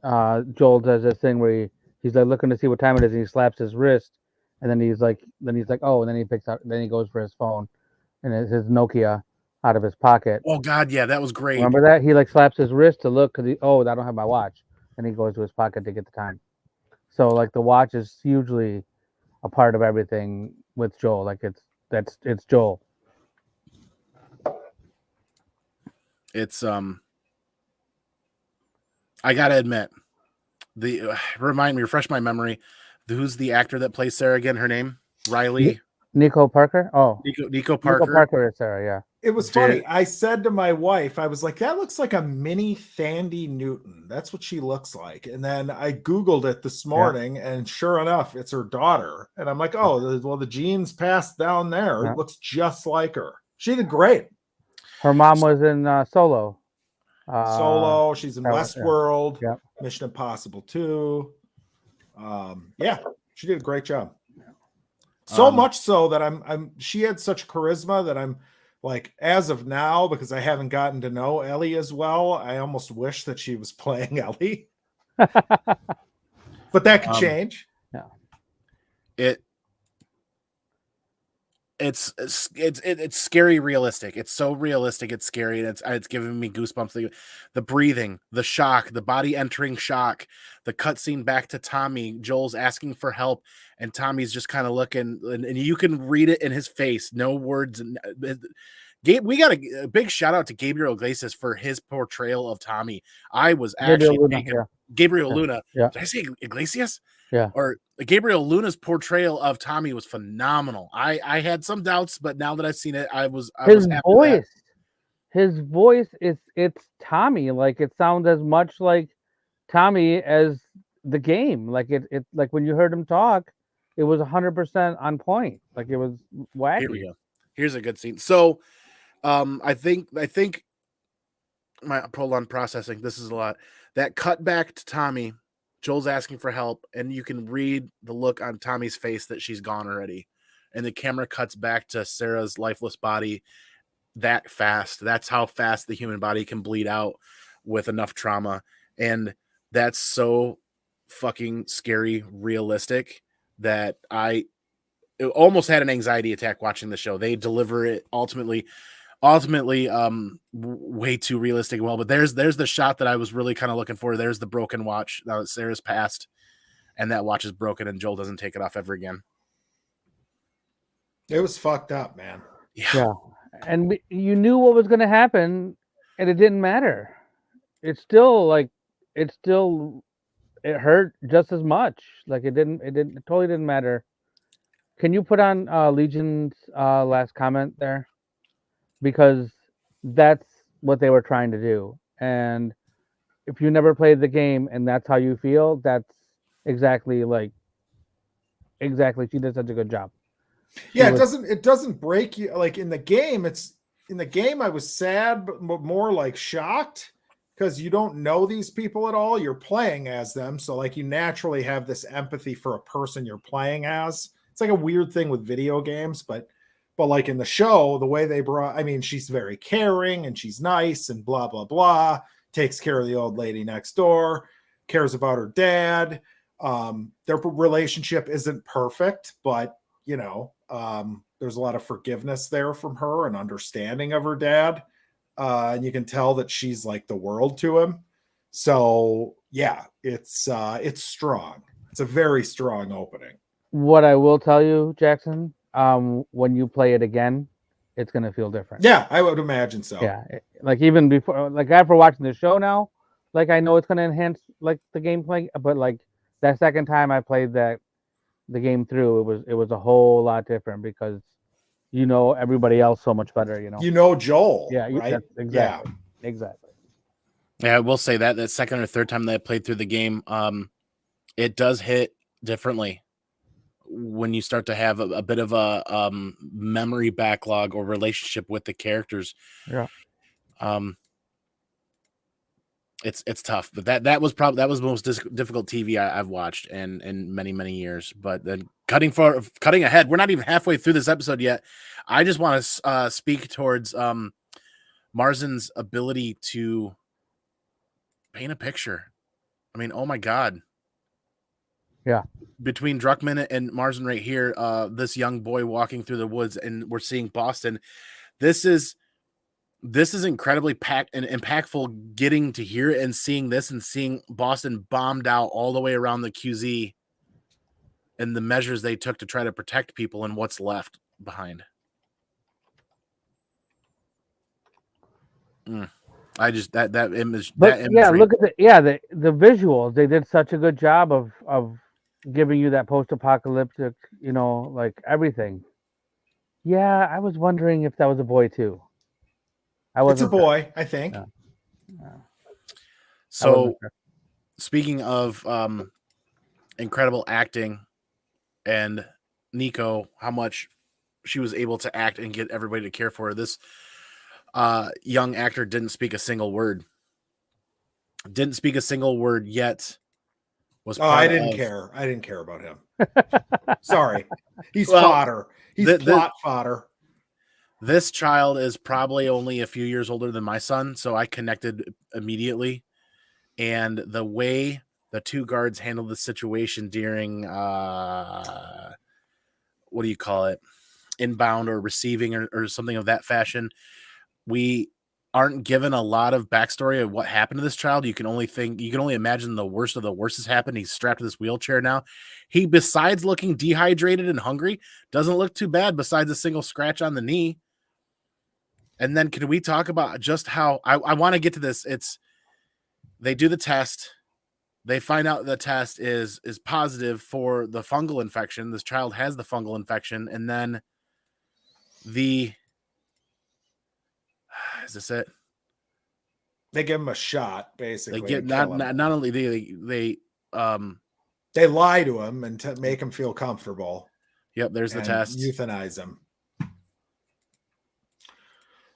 Joel does this thing where he's like looking to see what time it is and he slaps his wrist, and then he's like, oh, and then he picks up, then he goes for his phone and it's his Nokia out of his pocket. Oh God, yeah, that was great. Remember that? He like slaps his wrist to look because I don't have my watch, and he goes to his pocket to get the time. So like the watch is hugely a part of everything with Joel. Like it's Joel. It's I gotta admit, refresh my memory. Who's the actor that plays Sarah again? Her name? Riley. Nico Parker. Oh, Nico Parker. Nico Parker is Sarah. Yeah. It was funny. I said to my wife, I was like, that looks like a mini Thandie Newton. That's what she looks like. And then I Googled it this morning, and sure enough, it's her daughter. And I'm like, oh, well, the genes passed down there. It looks just like her. She did great. Her mom was in Solo. Solo. She's in Westworld. Yeah. Mission Impossible 2. Yeah, she did a great job. So much so that she had such charisma that I'm like, as of now, because I haven't gotten to know Ellie as well, I almost wish that she was playing Ellie. But that could change. Yeah. It's scary realistic. It's so realistic, it's scary, and it's giving me goosebumps. The breathing, the shock, the body entering shock, the cutscene back to Tommy. Joel's asking for help, and Tommy's just kind of looking, and you can read it in his face. No words. And we got a big shout out to Gabriel Iglesias for his portrayal of Tommy. I was actually Gabriel Luna. Yeah. Did I say Iglesias? Yeah. Or Gabriel Luna's portrayal of Tommy was phenomenal. I had some doubts, but now that I've seen it, his voice it's Tommy. Like, it sounds as much like Tommy as the game. Like it like when you heard him talk, it was 100% on point. Like, it was wacky. Here we go. Here's a good scene. So I think my prolonged processing, this is a lot. That cut back to Tommy, Joel's asking for help, and you can read the look on Tommy's face that she's gone already. And the camera cuts back to Sarah's lifeless body that fast. That's how fast the human body can bleed out with enough trauma. And that's so fucking scary, realistic that I almost had an anxiety attack watching the show. They deliver it ultimately way too realistic and well, but there's the shot that I was really kind of looking for. There's the broken watch. Now that Sarah's passed and that watch is broken and Joel doesn't take it off ever again. It was fucked up, man. Yeah. And you knew what was going to happen, and it didn't matter. It hurt just as much. Like, it totally didn't matter. Can you put on Legion's last comment there? Because that's what they were trying to do. And if you never played the game and that's how you feel, that's exactly. She did such a good job. Yeah, it doesn't break you. Like, in the game, I was sad, but more like shocked, because you don't know these people at all. You're playing as them. So like, you naturally have this empathy for a person you're playing as. It's like a weird thing with video games, but like in the show, the way they she's very caring and she's nice and blah, blah, blah, takes care of the old lady next door, cares about her dad. Their relationship isn't perfect, but there's a lot of forgiveness there from her and understanding of her dad. And you can tell that she's like the world to him. So yeah, it's strong. It's a very strong opening. What I will tell you, Jackson, when you play it again, it's going to feel different. Yeah, I would imagine so. Yeah. Like, even before, like, after watching the show now, like, I know it's going to enhance like the gameplay, but like that second time I played the game through, it was a whole lot different, because everybody else so much better, Joel. Yeah, right? Exactly. Yeah, I will say that second or third time that I played through the game, it does hit differently when you start to have a bit of a memory backlog or relationship with the characters. Yeah. It's tough, but that was the most difficult TV I've watched in many years. But then cutting ahead, we're not even halfway through this episode yet. I just want to speak towards Marzin's ability to paint a picture. I mean, oh my God. Yeah. Between Druckmann and Marzin right here, this young boy walking through the woods, and we're seeing Boston. This is incredibly packed and impactful, getting to hear it and seeing this and seeing Boston bombed out all the way around the QZ and the measures they took to try to protect people and what's left behind. I just that image. But that yeah, look at the visuals. They did such a good job of giving you that post-apocalyptic, like everything. Yeah, I was wondering if that was a boy too. I It's a wasn't sure. boy, I think. Yeah. I So wasn't sure. speaking of incredible acting and Nico, how much she was able to act and get everybody to care for her. This young actor didn't speak a single word. Didn't speak a single word yet. Was part I didn't of, care. I didn't care about him. Sorry. He's Well, fodder. He's plot fodder. This child is probably only a few years older than my son, so I connected immediately. And the way the two guards handled the situation during what do you call it? Inbound or receiving or something of that fashion. We aren't given a lot of backstory of what happened to this child. You can only imagine the worst of the worst has happened. He's strapped to this wheelchair now. He, besides looking dehydrated and hungry, doesn't look too bad besides a single scratch on the knee. And then can we talk about just how I want to get to this? They do the test. They find out the test is positive for the fungal infection. This child has the fungal infection. And then is this it? They give him a shot, basically. They get not only they lie to him and to make him feel comfortable. Yep, there's the test. Euthanize him.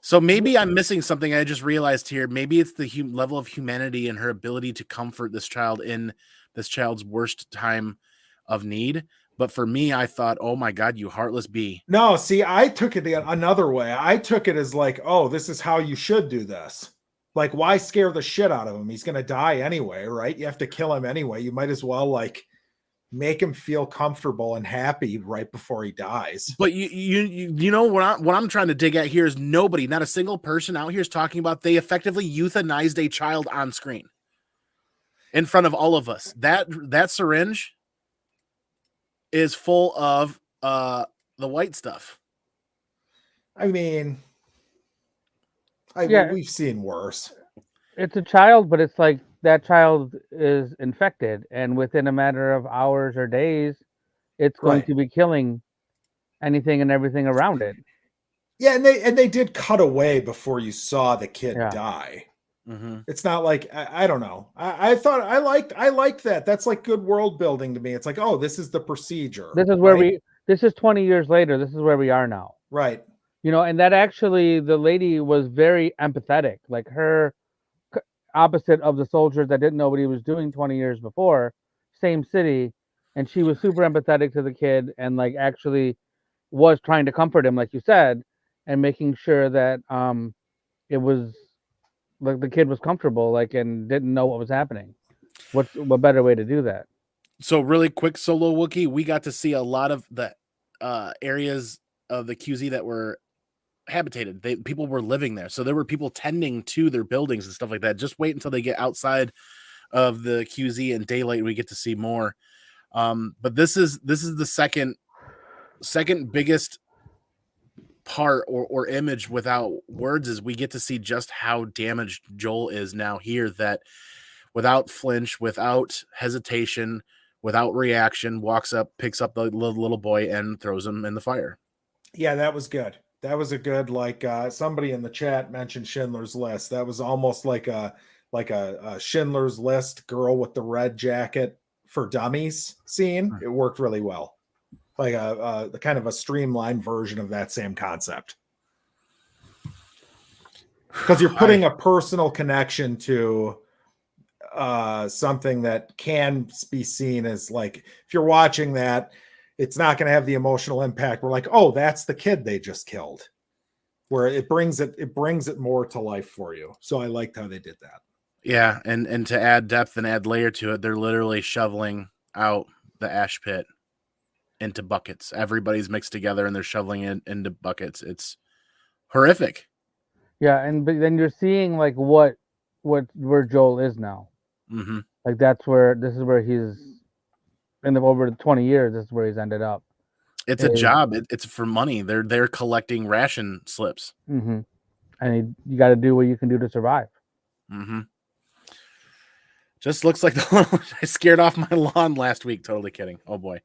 So maybe I'm missing something. I just realized here. Maybe it's the level of humanity and her ability to comfort this child in this child's worst time of need. But for me, I thought, oh my God, you heartless bee. No, see, I took it another way. I took it as like, oh, this is how you should do this. Like, why scare the shit out of him? He's going to die anyway, right? You have to kill him anyway. You might as well like make him feel comfortable and happy right before he dies. But you know what I'm trying to dig at here is nobody, not a single person out here is talking about they effectively euthanized a child on screen in front of all of us. That syringe is full of the white stuff. I mean, we've seen worse. It's a child, but it's like that child is infected, and within a matter of hours or days, it's going to be killing anything and everything around it. Yeah, and they did cut away before you saw the kid die. Mm-hmm. It's not like I don't know. I thought I liked that. That's like good world building to me. It's like, oh, this is the procedure. This is where this is 20 years later. This is where we are now. Right. You know, and that actually the lady was very empathetic. Like her opposite of the soldier that didn't know what he was doing 20 years before, same city, and she was super empathetic to the kid and like actually was trying to comfort him, like you said, and making sure that it was like the kid was comfortable, like, and didn't know what was happening. What better way to do that? So really quick solo Wookiee, we got to see a lot of the areas of the QZ that were habitated. People were living there. So there were people tending to their buildings and stuff like that. Just wait until they get outside of the QZ and daylight. We get to see more. But this is the second biggest part or image without words is we get to see just how damaged Joel is now here, that without flinch, without hesitation, without reaction, walks up, picks up the little boy and throws him in the fire. Yeah, that was good. That was a good, like somebody in the chat mentioned Schindler's List. That was almost like a Schindler's List girl with the red jacket for dummies scene. It worked really well. Like a kind of a streamlined version of that same concept. Because you're putting a personal connection to something that can be seen as like, if you're watching that, it's not going to have the emotional impact. We're like, oh, that's the kid they just killed. Where it brings it more to life for you. So I liked how they did that. Yeah, and to add depth and add layer to it, they're literally shoveling out the ash pit into buckets. Everybody's mixed together and they're shoveling it into buckets. It's horrific. Yeah, but then you're seeing like where Joel is now. Mm-hmm. Like this is where he's over 20 years. This is where he's ended up. It's a job. It's for money. They're collecting ration slips. Mm-hmm. And you got to do what you can do to survive. Mm-hmm. Just looks like the I scared off my lawn last week. Totally kidding. Oh boy.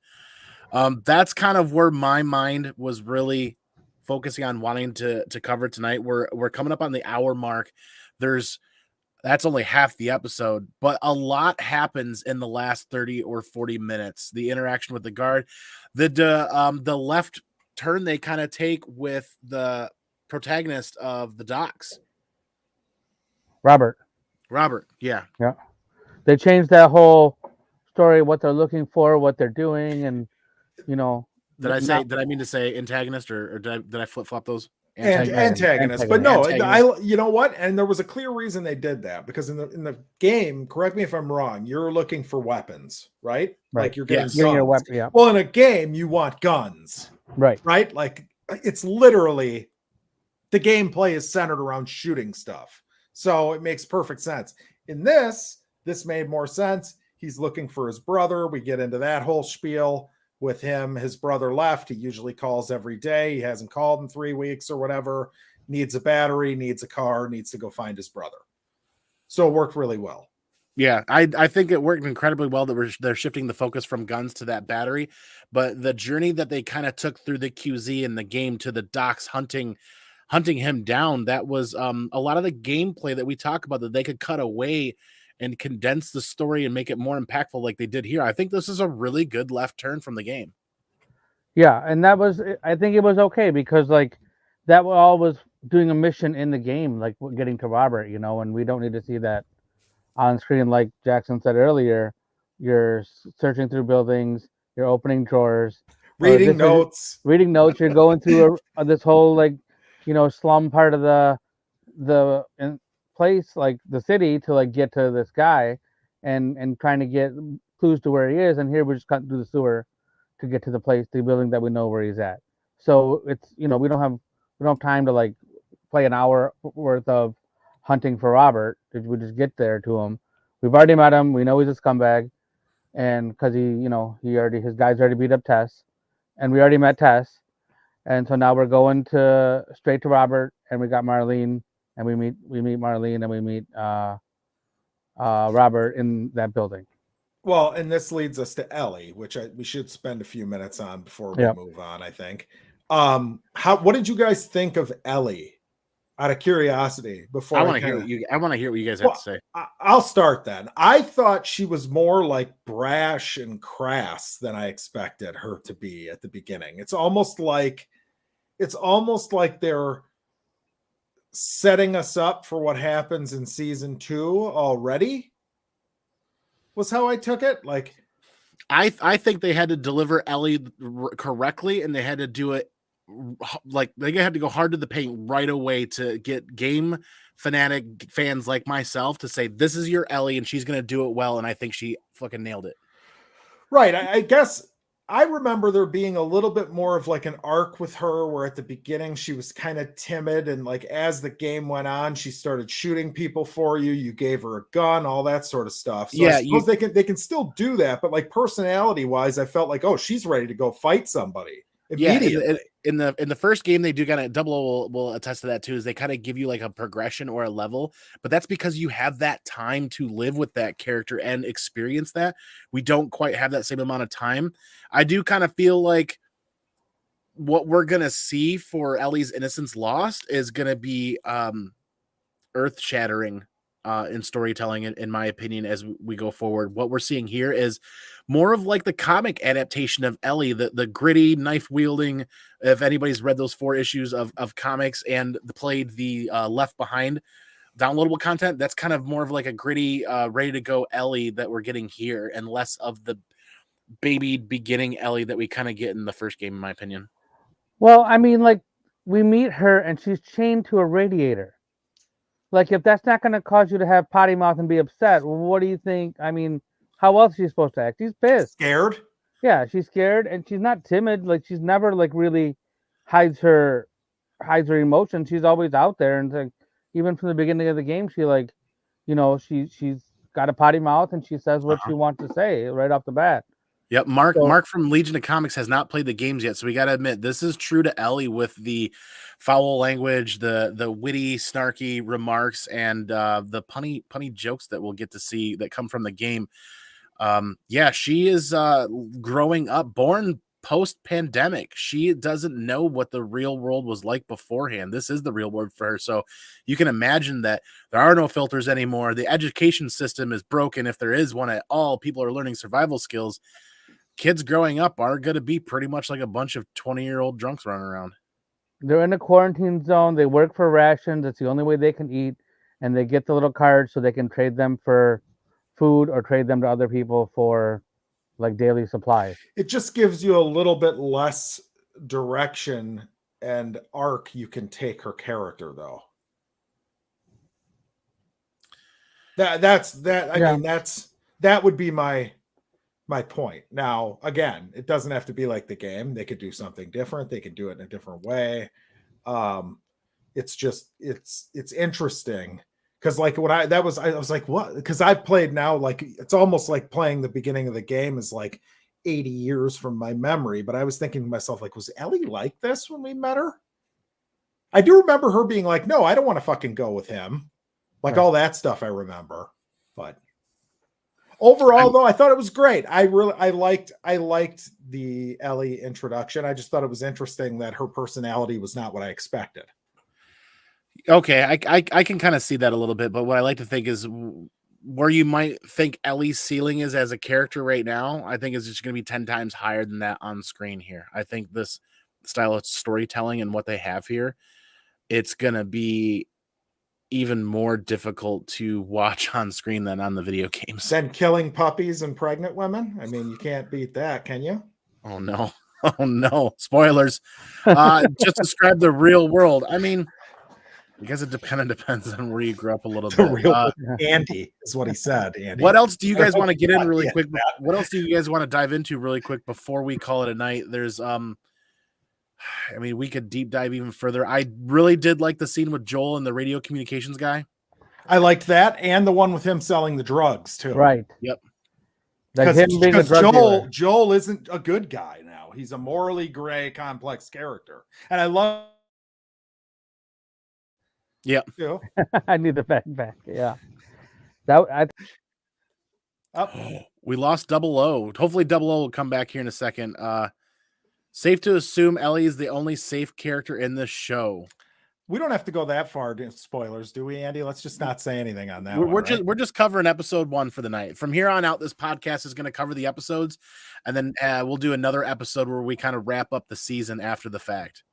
That's kind of where my mind was really focusing on wanting to cover tonight. We're coming up on the hour mark. That's only half the episode, but a lot happens in the last 30 or 40 minutes. The interaction with the guard, the left turn they kind of take with the protagonist of the docs, Robert. Yeah. Yeah. They changed that whole story, what they're looking for, what they're doing, and Did I mean to say antagonist, or did I flip flop those? Antagonist. But no, you know what? And there was a clear reason they did that, because in the game, correct me if I'm wrong, you're looking for weapons, right? Like you're getting your weapon. Yeah. Well, in a game, you want guns, right? Like it's literally the gameplay is centered around shooting stuff, so it makes perfect sense. In this made more sense. He's looking for his brother. We get into that whole spiel with him. His brother left. He usually calls every day. He hasn't called in 3 weeks or whatever. Needs a battery, needs a car, needs to go find his brother. So it worked really well. Yeah, I think it worked incredibly well that they're shifting the focus from guns to that battery. But the journey that they kind of took through the QZ and the game to the docs hunting him down, that was a lot of the gameplay that we talk about that they could cut away and condense the story and make it more impactful like they did here. I think this is a really good left turn from the game. Yeah, and I think it was okay, because like that all was doing a mission in the game, like getting to Robert, and we don't need to see that on screen. Like Jackson said earlier, you're searching through buildings, you're opening drawers, reading notes, you're going through this whole slum part of the place, like the city, to like get to this guy and trying to get clues to where he is. And here we're just cutting through the sewer to get to the building that we know where he's at. So it's, we don't have time to like play an hour worth of hunting for Robert. We just get there to him. We've already met him. We know he's a scumbag, and because his guys already beat up Tess, and we already met Tess, and so now we're going straight to Robert, and we got Marlene, and we meet Marlene, and we meet Robert in that building. Well, and this leads us to Ellie, which we should spend a few minutes on before we move on, I think. What did you guys think of Ellie? Out of curiosity, before I want to hear what you guys have to say. I'll start then. I thought she was more like brash and crass than I expected her to be at the beginning. It's almost like they're setting us up for what happens in season 2 already. Was how I took it. Like, I think they had to deliver Ellie correctly, and they had to do it like they had to go hard to the paint right away to get game fanatic fans like myself to say, this is your Ellie and she's going to do it well. And I think she fucking nailed it. Right. I guess I remember there being a little bit more of like an arc with her, where at the beginning she was kind of timid, and like as the game went on, she started shooting people for you. You gave her a gun, all that sort of stuff. So I suppose they can still do that, but like personality wise, I felt like, oh, she's ready to go fight somebody immediately. Yeah, in the first game, they do kind of Double will attest to that too, is they kind of give you like a progression or a level, but that's because you have that time to live with that character and experience that. We don't quite have that same amount of time. I do kind of feel like what we're gonna see for Ellie's Innocence Lost is gonna be earth shattering in storytelling, in my opinion, as we go forward. What we're seeing here is more of like the comic adaptation of Ellie, the gritty, knife wielding. If anybody's read those 4 issues of comics and played the Left Behind downloadable content, that's kind of more of like a gritty, ready to go Ellie that we're getting here, and less of the baby beginning Ellie that we kind of get in the first game, in my opinion. Well, I mean, like, we meet her and she's chained to a radiator. Like, if that's not going to cause you to have potty mouth and be upset, what do you think? I mean, how else is she supposed to act? She's pissed. Scared? Yeah, she's scared, and she's not timid. Like, she's never like really hides her emotions. She's always out there, and like, even from the beginning of the game, she like, she's got a potty mouth and she says what she wants to say right off the bat. Yep, Mark from Legion of Comics has not played the games yet, so we got to admit this is true to Ellie with the foul language, the witty, snarky remarks, and the punny jokes that we'll get to see that come from the game. Yeah, she is growing up, born post-pandemic. She doesn't know what the real world was like beforehand. This is the real world for her. So you can imagine that there are no filters anymore. The education system is broken. If there is one at all, people are learning survival skills. Kids growing up are going to be pretty much like a bunch of 20-year-old drunks running around. They're in a quarantine zone. They work for rations. It's the only way they can eat. And they get the little cards so they can trade them for food or trade them to other people for like daily supplies. It just gives you a little bit less direction and arc you can take her character, though. That would be my point. Now, again, it doesn't have to be like the game. They could do something different. They could do it in a different way. It's interesting because like I was like, what? Because I've played now, like it's almost like playing the beginning of the game is like 80 years from my memory. But I was thinking to myself, like, was Ellie like this when we met her? I do remember her being like, no, I don't want to fucking go with him. Like all that stuff I remember. But overall, though, I thought it was great. I liked the Ellie introduction. I just thought it was interesting that her personality was not what I expected. Okay, I can kind of see that a little bit, but what I like to think is where you might think Ellie's ceiling is as a character right now, I think is just going to be 10 times higher than that on screen here. I think this style of storytelling and what they have here, it's going to be even more difficult to watch on screen than on the video games. Then killing puppies and pregnant women. I mean, you can't beat that, can you? Oh no. Oh no. Spoilers. Just describe the real world. I mean, I guess it kind of depends on where you grew up a little bit. Real Andy is what he said. Andy. What else do you guys want to get in really quick? What else do you guys want to dive into really quick before we call it a night? There's I mean, we could deep dive even further. I really did like the scene with Joel and the radio communications guy. I liked that, and the one with him selling the drugs too. Right. Yep. Because Joel isn't a good guy now. He's a morally gray, complex character, and I love. Yeah. I need the fact back. Yeah. We lost Double O. Hopefully Double O will come back here in a second. Safe to assume Ellie is the only safe character in this show. We don't have to go that far to spoilers, do we, Andy? Let's just not say anything on that. We're just covering episode 1 for the night. From here on out, this podcast is going to cover the episodes, and then we'll do another episode where we kind of wrap up the season after the fact.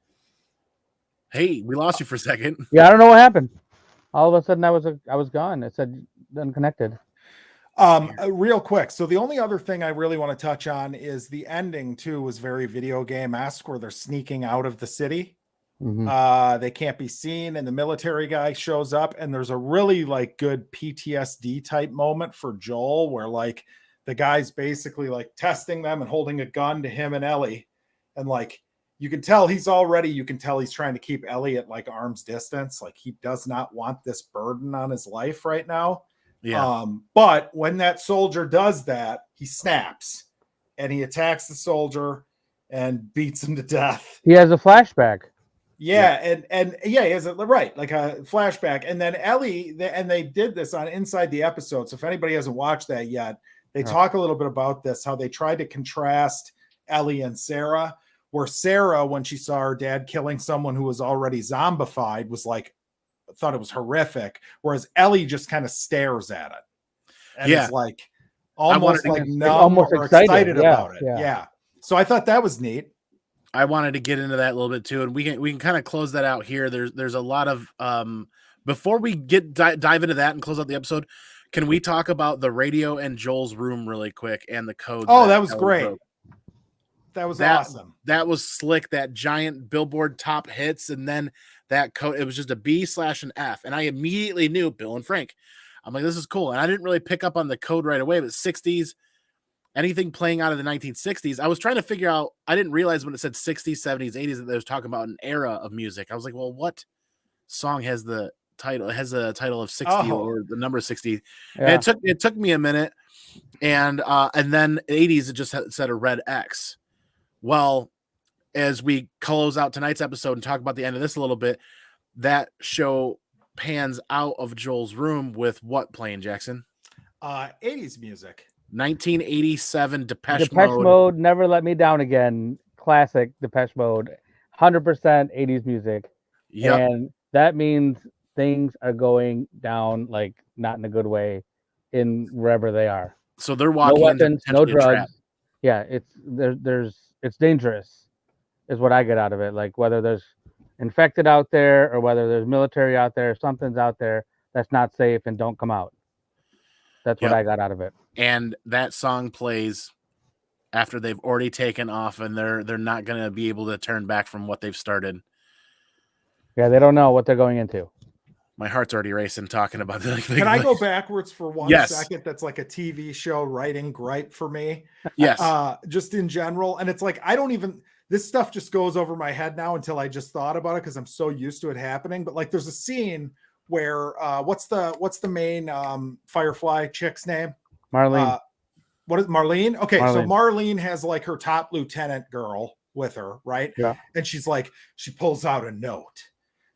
Hey, we lost you for a second. Yeah, I don't know what happened. All of a sudden, I was gone. It said unconnected. Real quick. So the only other thing I really want to touch on is the ending too was very video game-esque, where they're sneaking out of the city. Mm-hmm. They can't be seen, and the military guy shows up, and there's a really like good PTSD type moment for Joel, where like the guy's basically like testing them and holding a gun to him and Ellie, and like you can tell he's trying to keep Ellie at like arm's distance. Like he does not want this burden on his life right now. Yeah. But when that soldier does that, he snaps and he attacks the soldier and beats him to death. He has a flashback. Yeah. And he has a right, like a flashback. And then Ellie, and they did this on Inside the Episode. So if anybody hasn't watched that yet, they talk a little bit about this, how they tried to contrast Ellie and Sarah, where Sarah, when she saw her dad killing someone who was already zombified, was like, thought it was horrific, whereas Ellie just kind of stares at it and is like almost like numb or excited about it. Yeah. So I thought that was neat. I wanted to get into that a little bit too, and we can kind of close that out here. There's a lot of before we dive into that and close out the episode, can we talk about the radio in Joel's room really quick and the codes? Oh, that was great. That was awesome. That was slick. That giant billboard top hits, and then that code, it was just a B/an F. And I immediately knew Bill and Frank. I'm like, this is cool. And I didn't really pick up on the code right away, but 60s, anything playing out of the 1960s. I was trying to figure out, I didn't realize when it said 60s, 70s, 80s that they was talking about an era of music. I was like, well, what song has the title? It has a title of 60 or the number 60. Yeah. And it took me a minute. And then 80s, it just said a red X. Well, as we close out tonight's episode and talk about the end of this a little bit, that show pans out of Joel's room with what playing, Jackson? 80s music. 1987 Depeche Depeche Mode. Mode, Never Let Me Down Again. Classic Depeche Mode. 100% 80s music. Yep. And that means things are going down, like, not in a good way in wherever they are. So they're No walking into weapons, no potentially a trap. drugs. Yeah, it's dangerous, is what I get out of it. Like, whether there's infected out there or whether there's military out there, something's out there that's not safe and don't come out. That's what Yep. I got out of it. And that song plays after they've already taken off, and they're not going to be able to turn back from what they've started. Yeah, they don't know what they're going into. My heart's already racing talking about that. Can I go backwards for 1 Yes. second? That's like a TV show writing gripe for me. Yes. Just in general. And it's like, I don't even, this stuff just goes over my head now until I just thought about it because I'm so used to it happening. But like, there's a scene where, what's the main Firefly chick's name? Marlene. What is Marlene? Okay, Marlene. so Marlene has like her top lieutenant girl with her, right? Yeah. And she's like, she pulls out a note.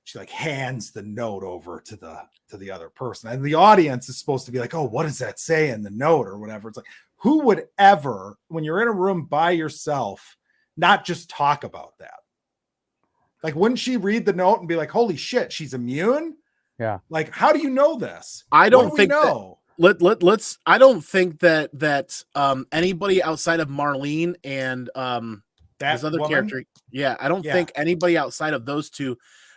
She like hands the note over to the other person. And the audience is supposed to be like, oh, what does that say in the note or whatever? It's like, who would ever, when you're in a room by yourself, not just talk about that? Like, wouldn't she read the note and be like, holy shit, she's immune? Yeah. Like, how do you know this? I don't What do think we know? let's I don't think that anybody outside of Marlene and That this other woman? character, I don't think anybody outside of those two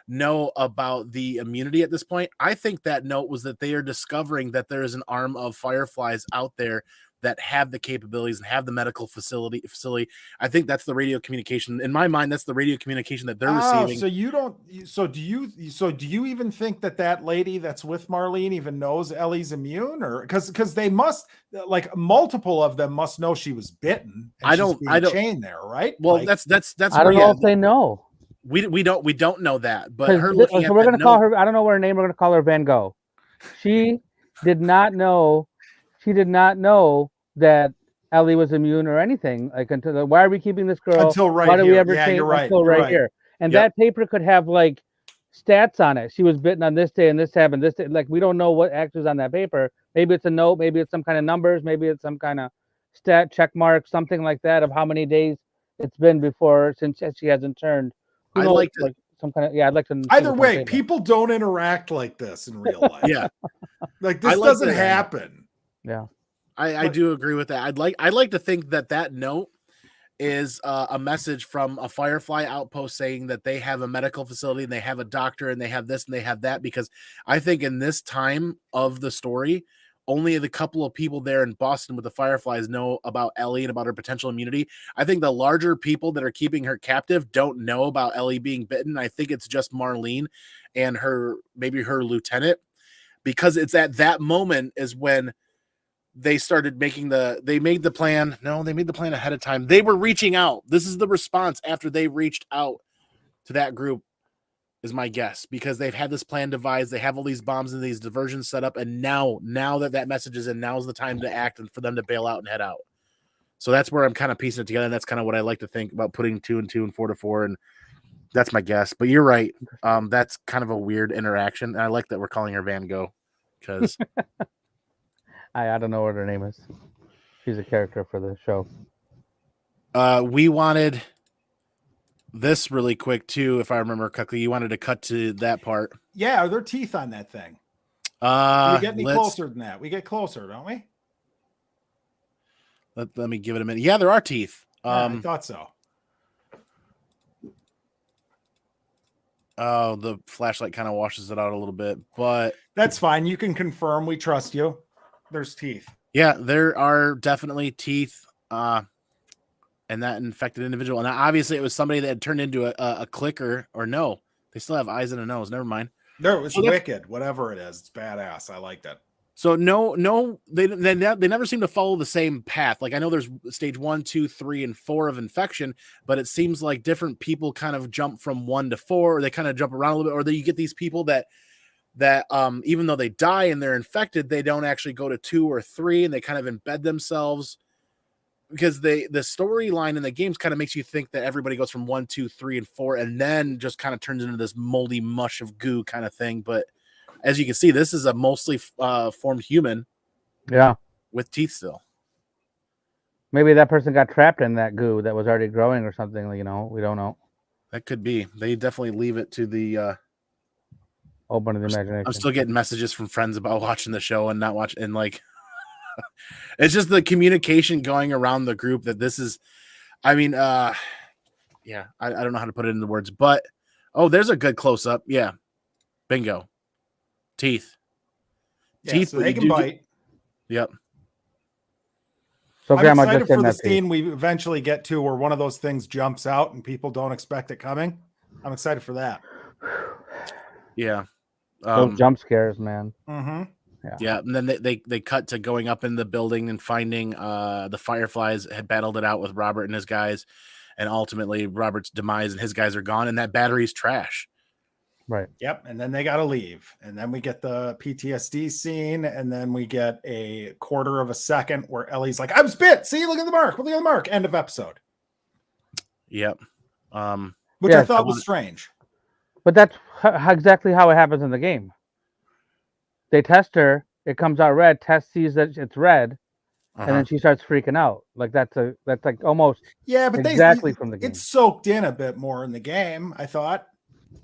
know about the immunity at this point. I think that note was that they are discovering that there is an arm of Fireflies out there that have the capabilities and have the medical facility. I think that's the radio communication. In my mind, that's the radio communication that they're receiving. So you don't. So do you even think that lady that's with Marlene even knows Ellie's immune, or because they must, like, multiple of them must know she was bitten. And I don't chained there, right? Well, like, that's I don't know if they know. We don't know that, but her So looking at we're gonna that call note, her. I don't know what her name. We're gonna call her Van Gogh. She did not know. She did not know that Ellie was immune or anything. Like, why are we keeping this girl? Until right Why do here. we ever Yeah, change you're right. until You're right right. here? And Yep. that paper could have like stats on it. She was bitten on this day and this happened this day. Like, we don't know what actually is on that paper. Maybe it's a note. Maybe it's some kind of numbers. Maybe it's some kind of stat check mark, something like that, of how many days it's been since she hasn't turned. Who knows, like to, like, some kind of, I'd like to. Either way, people don't interact like this in real life. Yeah, like this doesn't happen. Yeah, I do agree with that. I'd like to think that note is a message from a Firefly outpost saying that they have a medical facility and they have a doctor and they have this and they have that, because I think in this time of the story, only the couple of people there in Boston with the Fireflies know about Ellie and about her potential immunity. I think the larger people that are keeping her captive don't know about Ellie being bitten. I think it's just Marlene and maybe her lieutenant, because it's at that moment is when they started they made the plan. No, they made the plan ahead of time. They were reaching out. This is the response after they reached out to that group, is my guess, because they've had this plan devised. They have all these bombs and these diversions set up. And now that message is in, now's the time to act and for them to bail out and head out. So that's where I'm kind of piecing it together. And that's kind of what I like to think about, putting 2 and 2 and 4 to 4. And that's my guess, but you're right. That's kind of a weird interaction. And I like that we're calling her Van Gogh, because I don't know what her name is. She's a character for the show. We wanted this really quick too, if I remember correctly. You wanted to cut to that part. Yeah, are there teeth on that thing? Do we get any closer than that? We get closer, don't we? Let me give it a minute. Yeah, there are teeth. I thought so. Oh, the flashlight kind of washes it out a little bit, but that's fine. You can confirm. We trust you. There's teeth. Yeah, there are definitely teeth. And that infected individual. And obviously it was somebody that had turned into a clicker, or no, they still have eyes and a nose. Never mind. No, it's wicked. Whatever it is, it's badass. I like that. So no, they never seem to follow the same path. Like, I know there's stage 1, 2, 3, and 4 of infection, but it seems like different people kind of jump from 1 to 4, or they kind of jump around a little bit, or that you get these people that even though they die and they're infected, they don't actually go to 2 or 3, and they kind of embed themselves, because the storyline in the games kind of makes you think that everybody goes from 1, 2, 3, and 4, and then just kind of turns into this moldy mush of goo kind of thing. But as you can see, this is a mostly formed human. Yeah. With teeth still. Maybe that person got trapped in that goo that was already growing or something. We don't know. That could be. They definitely leave it to the. Open to the imagination. I'm still getting messages from friends about watching the show and not watching, and like, it's just the communication going around the group that this is. I mean, yeah, I don't know how to put it into words, but there's a good close up. Yeah, bingo, teeth, Yeah, so they can bite. Yep. So I'm Grandma excited just in for the that teeth. scene we eventually get to where one of those things jumps out and people don't expect it coming. I'm excited for that. Yeah. Those jump scares, man. Mm-hmm. Yeah, and then they cut to going up in the building and finding the Fireflies had battled it out with Robert and his guys, and ultimately Robert's demise and his guys are gone, and that battery's trash. Right. Yep. And then they got to leave. And then we get the PTSD scene. And then we get a quarter of a second where Ellie's like, I was bit. See, look at the mark. Look at the mark. End of episode. Yep. Which I thought was strange. But that's exactly how it happens in the game. They test her. It comes out red. Tess sees that it's red. And then she starts freaking out. Like that's like almost but exactly from the game. It's soaked in a bit more in the game, I thought.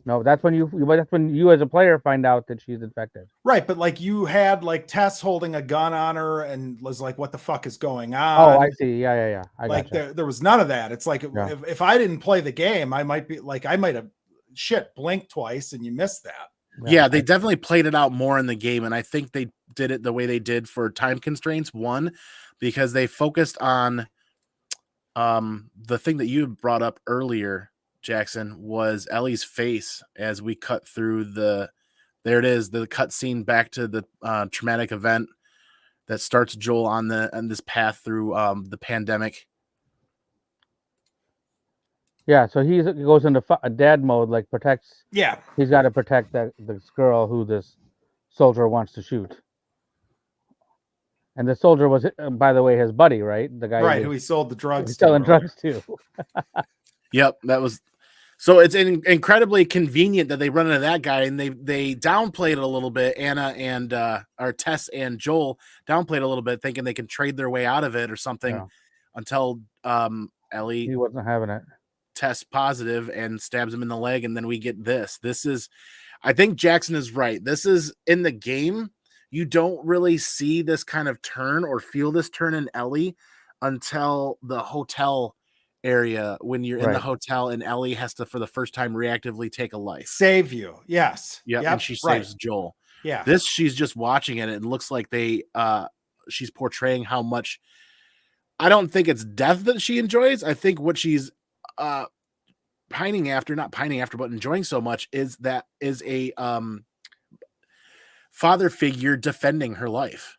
No, that's when you as a player find out that she's infected. Right, but like you had like Tess holding a gun on her and was like, "What the fuck is going on?" Oh, I see. Yeah. I like gotcha. there was none of that. It's like if I didn't play the game, I might have blinked twice and you missed that. Yeah, they definitely played it out more in the game, and I think they did it the way they did for time constraints. One, because they focused on the thing that you brought up earlier, Jackson, was Ellie's face as we cut through there it is, the cut scene back to the traumatic event that starts Joel on this path through the pandemic. Yeah, so he goes into dad mode, like protects. Yeah, he's got to protect this girl who this soldier wants to shoot. And the soldier was, by the way, his buddy, right? The guy who he sold the drugs. He's selling drugs too. Yep, that was. So it's incredibly convenient that they run into that guy, and they downplayed it a little bit. Anna and or Tess and Joel downplayed it a little bit, thinking they can trade their way out of it or something, until Ellie, he wasn't having it, tests positive and stabs him in the leg, and then we get this. This is, I think Jackson is right. This is in the game. You don't really see this kind of turn or feel this turn in Ellie until the hotel area, when you're in the hotel and Ellie has to, for the first time, reactively take a life. Save you. Yes. Yep. And she saves Joel. Yeah. This, she's just watching it. It looks like she's portraying how much, I don't think it's death that she enjoys. I think what she's not pining after, but enjoying so much is a father figure defending her life.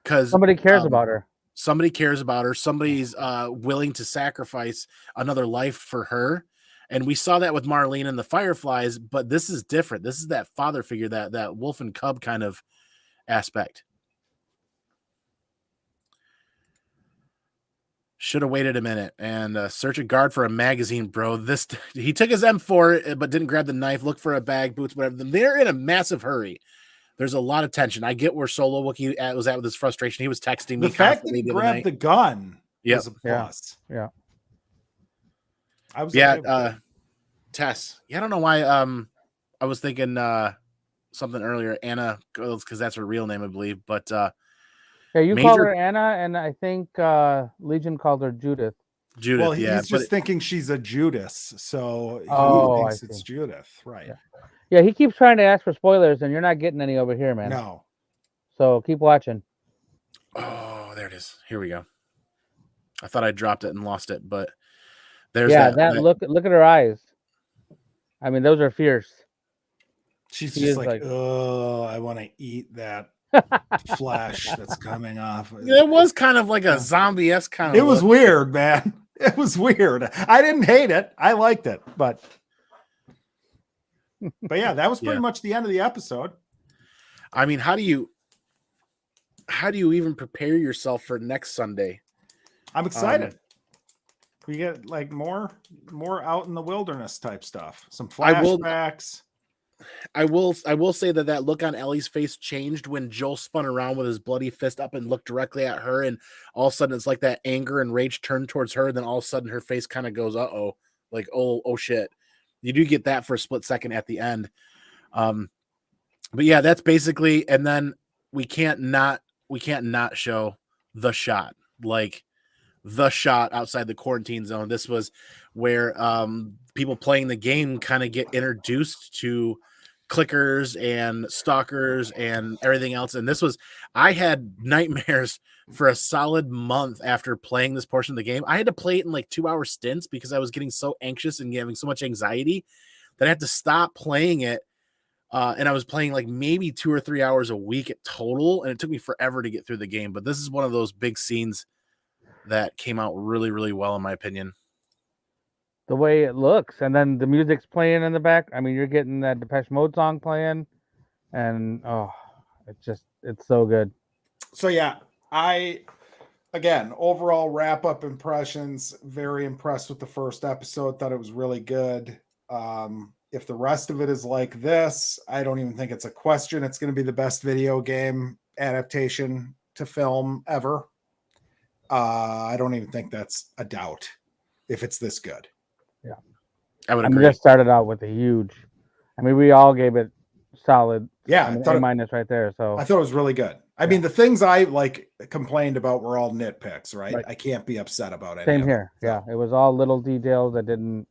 Because somebody cares about her. Somebody cares about her. Somebody's willing to sacrifice another life for her. And we saw that with Marlene and the Fireflies, but this is different. This is that father figure, that wolf and cub kind of aspect. Should have waited a minute and search a guard for a magazine, bro. He took his M4, but didn't grab the knife, look for a bag, boots, whatever. They're in a massive hurry. There's a lot of tension. I get where Solo Wookie was at with his frustration. He was texting me. The fact that he grabbed the gun was a plus. Yeah. I was Tess. Yeah, I don't know why. I was thinking something earlier. Anna, because that's her real name, I believe. But you called her Anna, and I think Legion called her Judith. Well, he's just thinking she's a Judas, so he thinks it's Judith, right? Yeah, he keeps trying to ask for spoilers, and you're not getting any over here, man. No. So keep watching. Oh, there it is. Here we go. I thought I dropped it and lost it, but there's that look at her eyes. I mean, those are fierce. She's just like, oh, I want to eat that flesh that's coming off. It was kind of like a zombie-esque kind of It was weird, man. It was weird. I didn't hate it. I liked it, but yeah, that was pretty much the end of the episode. I mean, how do you even prepare yourself for next Sunday? I'm excited. We get like more out in the wilderness type stuff. Some flashbacks. I will say that look on Ellie's face changed when Joel spun around with his bloody fist up and looked directly at her, and all of a sudden it's like that anger and rage turned towards her, and then all of a sudden her face kind of goes, uh-oh, like, oh shit. You do get that for a split second at the end. But yeah, that's basically, and then we can't not show the shot, like the shot outside the quarantine zone. This was where people playing the game kind of get introduced to clickers and stalkers and everything else. And I had nightmares for a solid month after playing this portion of the game. I had to play it in like 2-hour stints because I was getting so anxious and having so much anxiety that I had to stop playing it. And I was playing like maybe 2 or 3 hours a week at total. And it took me forever to get through the game. But this is one of those big scenes that came out really, really well, in my opinion. The way it looks, and then the music's playing in the back. I mean, you're getting that Depeche Mode song playing, and it's so good. So yeah, again, overall wrap up impressions, very impressed with the first episode, thought it was really good. If the rest of it is like this, I don't even think it's a question. It's going to be the best video game adaptation to film ever. I don't even think that's a doubt if it's this good. Yeah. I would agree. This started out with a huge, we all gave it solid. Yeah. A minus right there. So I thought it was really good. I mean, the things I complained about were all nitpicks, right? I can't be upset about it. Same here. So. Yeah. It was all little details that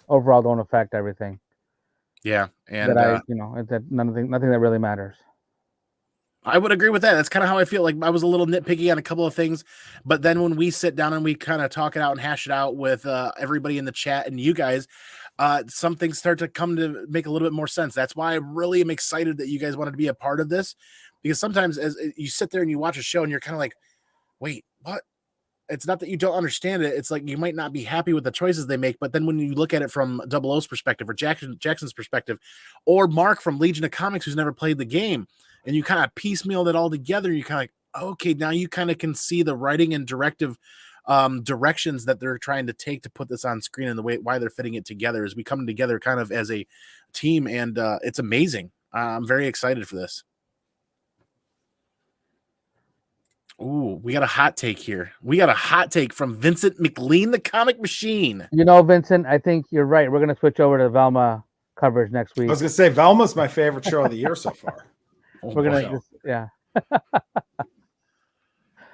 overall don't affect everything. Yeah. And that nothing that really matters. I would agree with that. That's kind of how I feel. Like I was a little nitpicky on a couple of things, but then when we sit down and we kind of talk it out and hash it out with everybody in the chat and you guys, some things start to come to make a little bit more sense. That's why I really am excited that you guys wanted to be a part of this, because sometimes as you sit there and you watch a show and you're kind of like, wait, what? It's not that you don't understand it. It's like you might not be happy with the choices they make, but then when you look at it from Double O's perspective or Jackson's perspective, or Mark from Legion of Comics who's never played the game, and you kind of piecemeal that all together, you're kind of like, okay, now you kind of can see the writing and directive directions that they're trying to take to put this on screen, and the way why they're fitting it together as we come together kind of as a team, and it's amazing. I'm very excited for this. Ooh, we got a hot take here. We got a hot take from Vincent McLean, the Comic Machine. Vincent, I think you're right. We're going to switch over to Velma coverage next week. I was going to say Velma's my favorite show of the year so far. We're going to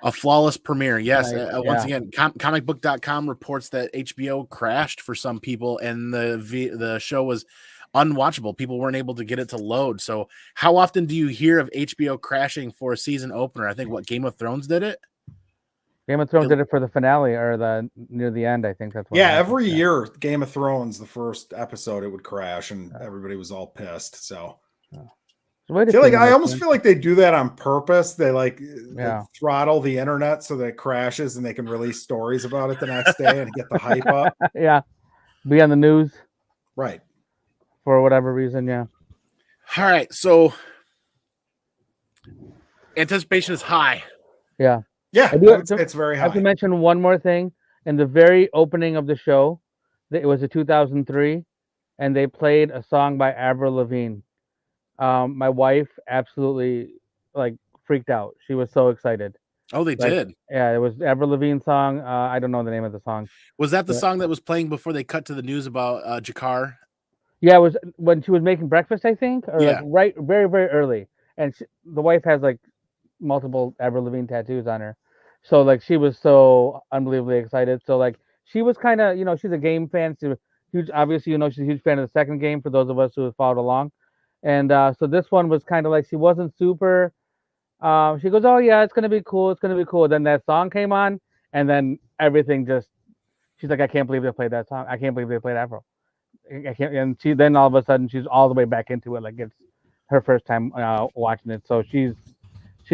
a flawless premiere. Yes. Nice. Once again, comicbook.com reports that HBO crashed for some people and the show was unwatchable. People weren't able to get it to load. So how often do you hear of HBO crashing for a season opener? I think Game of Thrones did it. Game of Thrones did it for the finale or near the end. I think that's what. Yeah, every year Game of Thrones, the first episode, it would crash and everybody was all pissed. So I almost feel like they do that on purpose. They they throttle the internet so that it crashes and they can release stories about it the next day and get the hype up. Yeah, be on the news, right? For whatever reason, yeah. All right, so anticipation is high. Yeah. Yeah, it's very high. I have to mention one more thing. In the very opening of the show, it was a 2003, and they played a song by Avril Lavigne. My wife absolutely freaked out. She was so excited. Oh, they did. Yeah, it was Avril Lavigne song. I don't know the name of the song. Was that the song that was playing before they cut to the news about Jakar? Yeah, it was when she was making breakfast, I think, or right, very, very early. And the wife has multiple Avril Lavigne tattoos on her, so she was so unbelievably excited. So she was kind of, she's a game fan. She's huge, obviously, she's a huge fan of the second game. For those of us who have followed along, and so this one was kind of she wasn't super. She goes, "Oh yeah, it's gonna be cool. It's gonna be cool." Then that song came on, and then everything just. She's like, "I can't believe they played that song. I can't believe they played Avril." I can't, and then all of a sudden she's all the way back into it. It's her first time watching it, so she's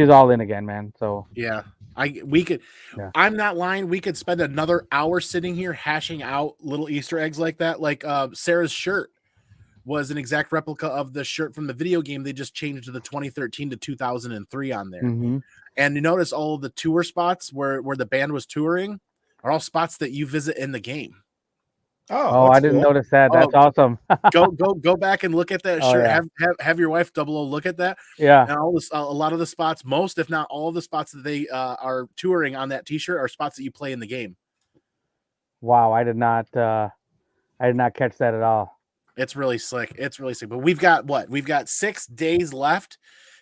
all in again, man. So yeah, I'm not lying. We could spend another hour sitting here hashing out little Easter eggs like that. Sarah's shirt was an exact replica of the shirt from the video game. They just changed the 2013 to 2003 on there. Mm-hmm. And you notice all of the tour spots where the band was touring are all spots that you visit in the game. Oh, that's I didn't cool. notice that. That's Oh, awesome. go back and look at that Oh, shirt. yeah. Have your wife Double O look at that. Yeah. And all this, a lot of the spots, most if not all of the spots that they are touring on that T-shirt are spots that you play in the game. Wow, I did not catch that at all. It's really slick. It's really sick. But we've got what? We've got 6 days left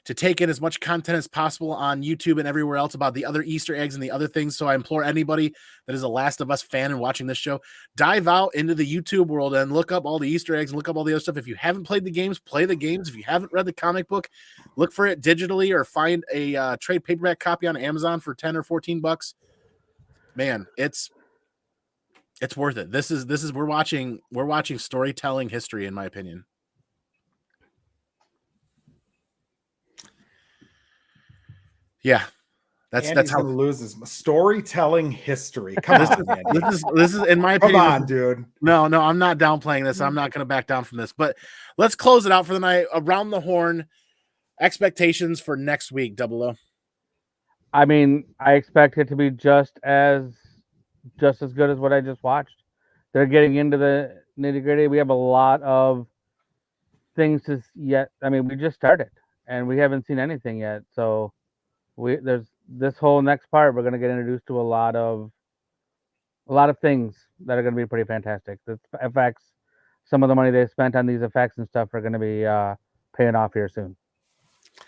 to take in as much content as possible on YouTube and everywhere else about the other Easter eggs and the other things. So I implore anybody that is a Last of Us fan and watching this show, dive out into the YouTube world and look up all the Easter eggs and look up all the other stuff. If you haven't played the games, play the games. If you haven't read the comic book, look for it digitally or find a trade paperback copy on Amazon for 10 or 14 bucks. Man, it's worth it. This is we're watching storytelling history, in my opinion. Yeah, that's how gonna lose his storytelling history. Come on, Andy. this is in my Come opinion. on, dude. No, I'm not downplaying this. I'm not going to back down from this. But let's close it out for the night. Around the horn, expectations for next week. Double O. I mean, I expect it to be just as good as what I just watched. They're getting into the nitty-gritty. We have a lot of things to yet. I mean, we just started and we haven't seen anything yet. So there's this whole next part. We're going to get introduced to a lot of things that are going to be pretty fantastic. The effects, some of the money they spent on these effects and stuff are going to be paying off here soon.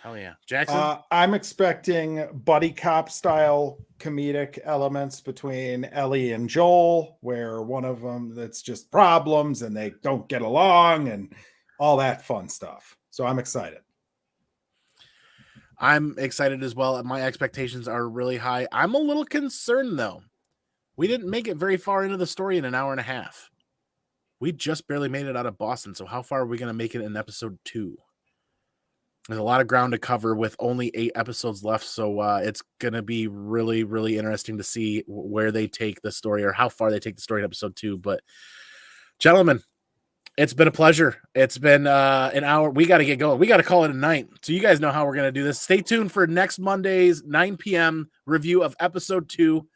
Hell yeah, Jackson. I'm expecting buddy cop style comedic elements between Ellie and Joel, where one of them that's just problems and they don't get along and all that fun stuff. So I'm excited. I'm excited as well. My expectations are really high. I'm a little concerned though. We didn't make it very far into the story in an hour and a half. We just barely made it out of Boston. So how far are we going to make it in episode 2? There's a lot of ground to cover with only 8 episodes left. So it's going to be really, really interesting to see where they take the story or how far they take the story in episode 2. But gentlemen, it's been a pleasure. It's been an hour. We got to get going. We got to call it a night. So you guys know how we're going to do this. Stay tuned for next Monday's 9 p.m. review of episode 2.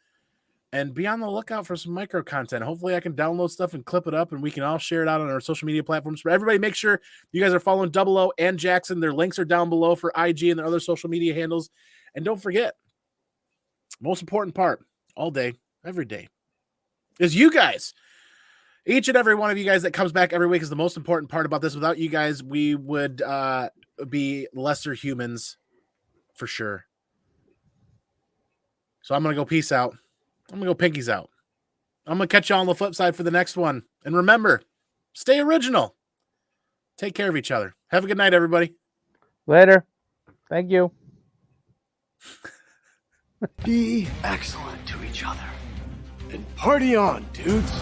And be on the lookout for some micro content. Hopefully I can download stuff and clip it up and we can all share it out on our social media platforms. But everybody make sure you guys are following Double O and Jackson. Their links are down below for IG and their other social media handles. And don't forget, most important part all day, every day, is you guys. Each and every one of you guys that comes back every week is the most important part about this. Without you guys, we would be lesser humans for sure. So I'm going to go peace out. I'm going to go pinkies out. I'm going to catch you on the flip side for the next one. And remember, stay original. Take care of each other. Have a good night, everybody. Later. Thank you. Be excellent to each other. And party on, dudes.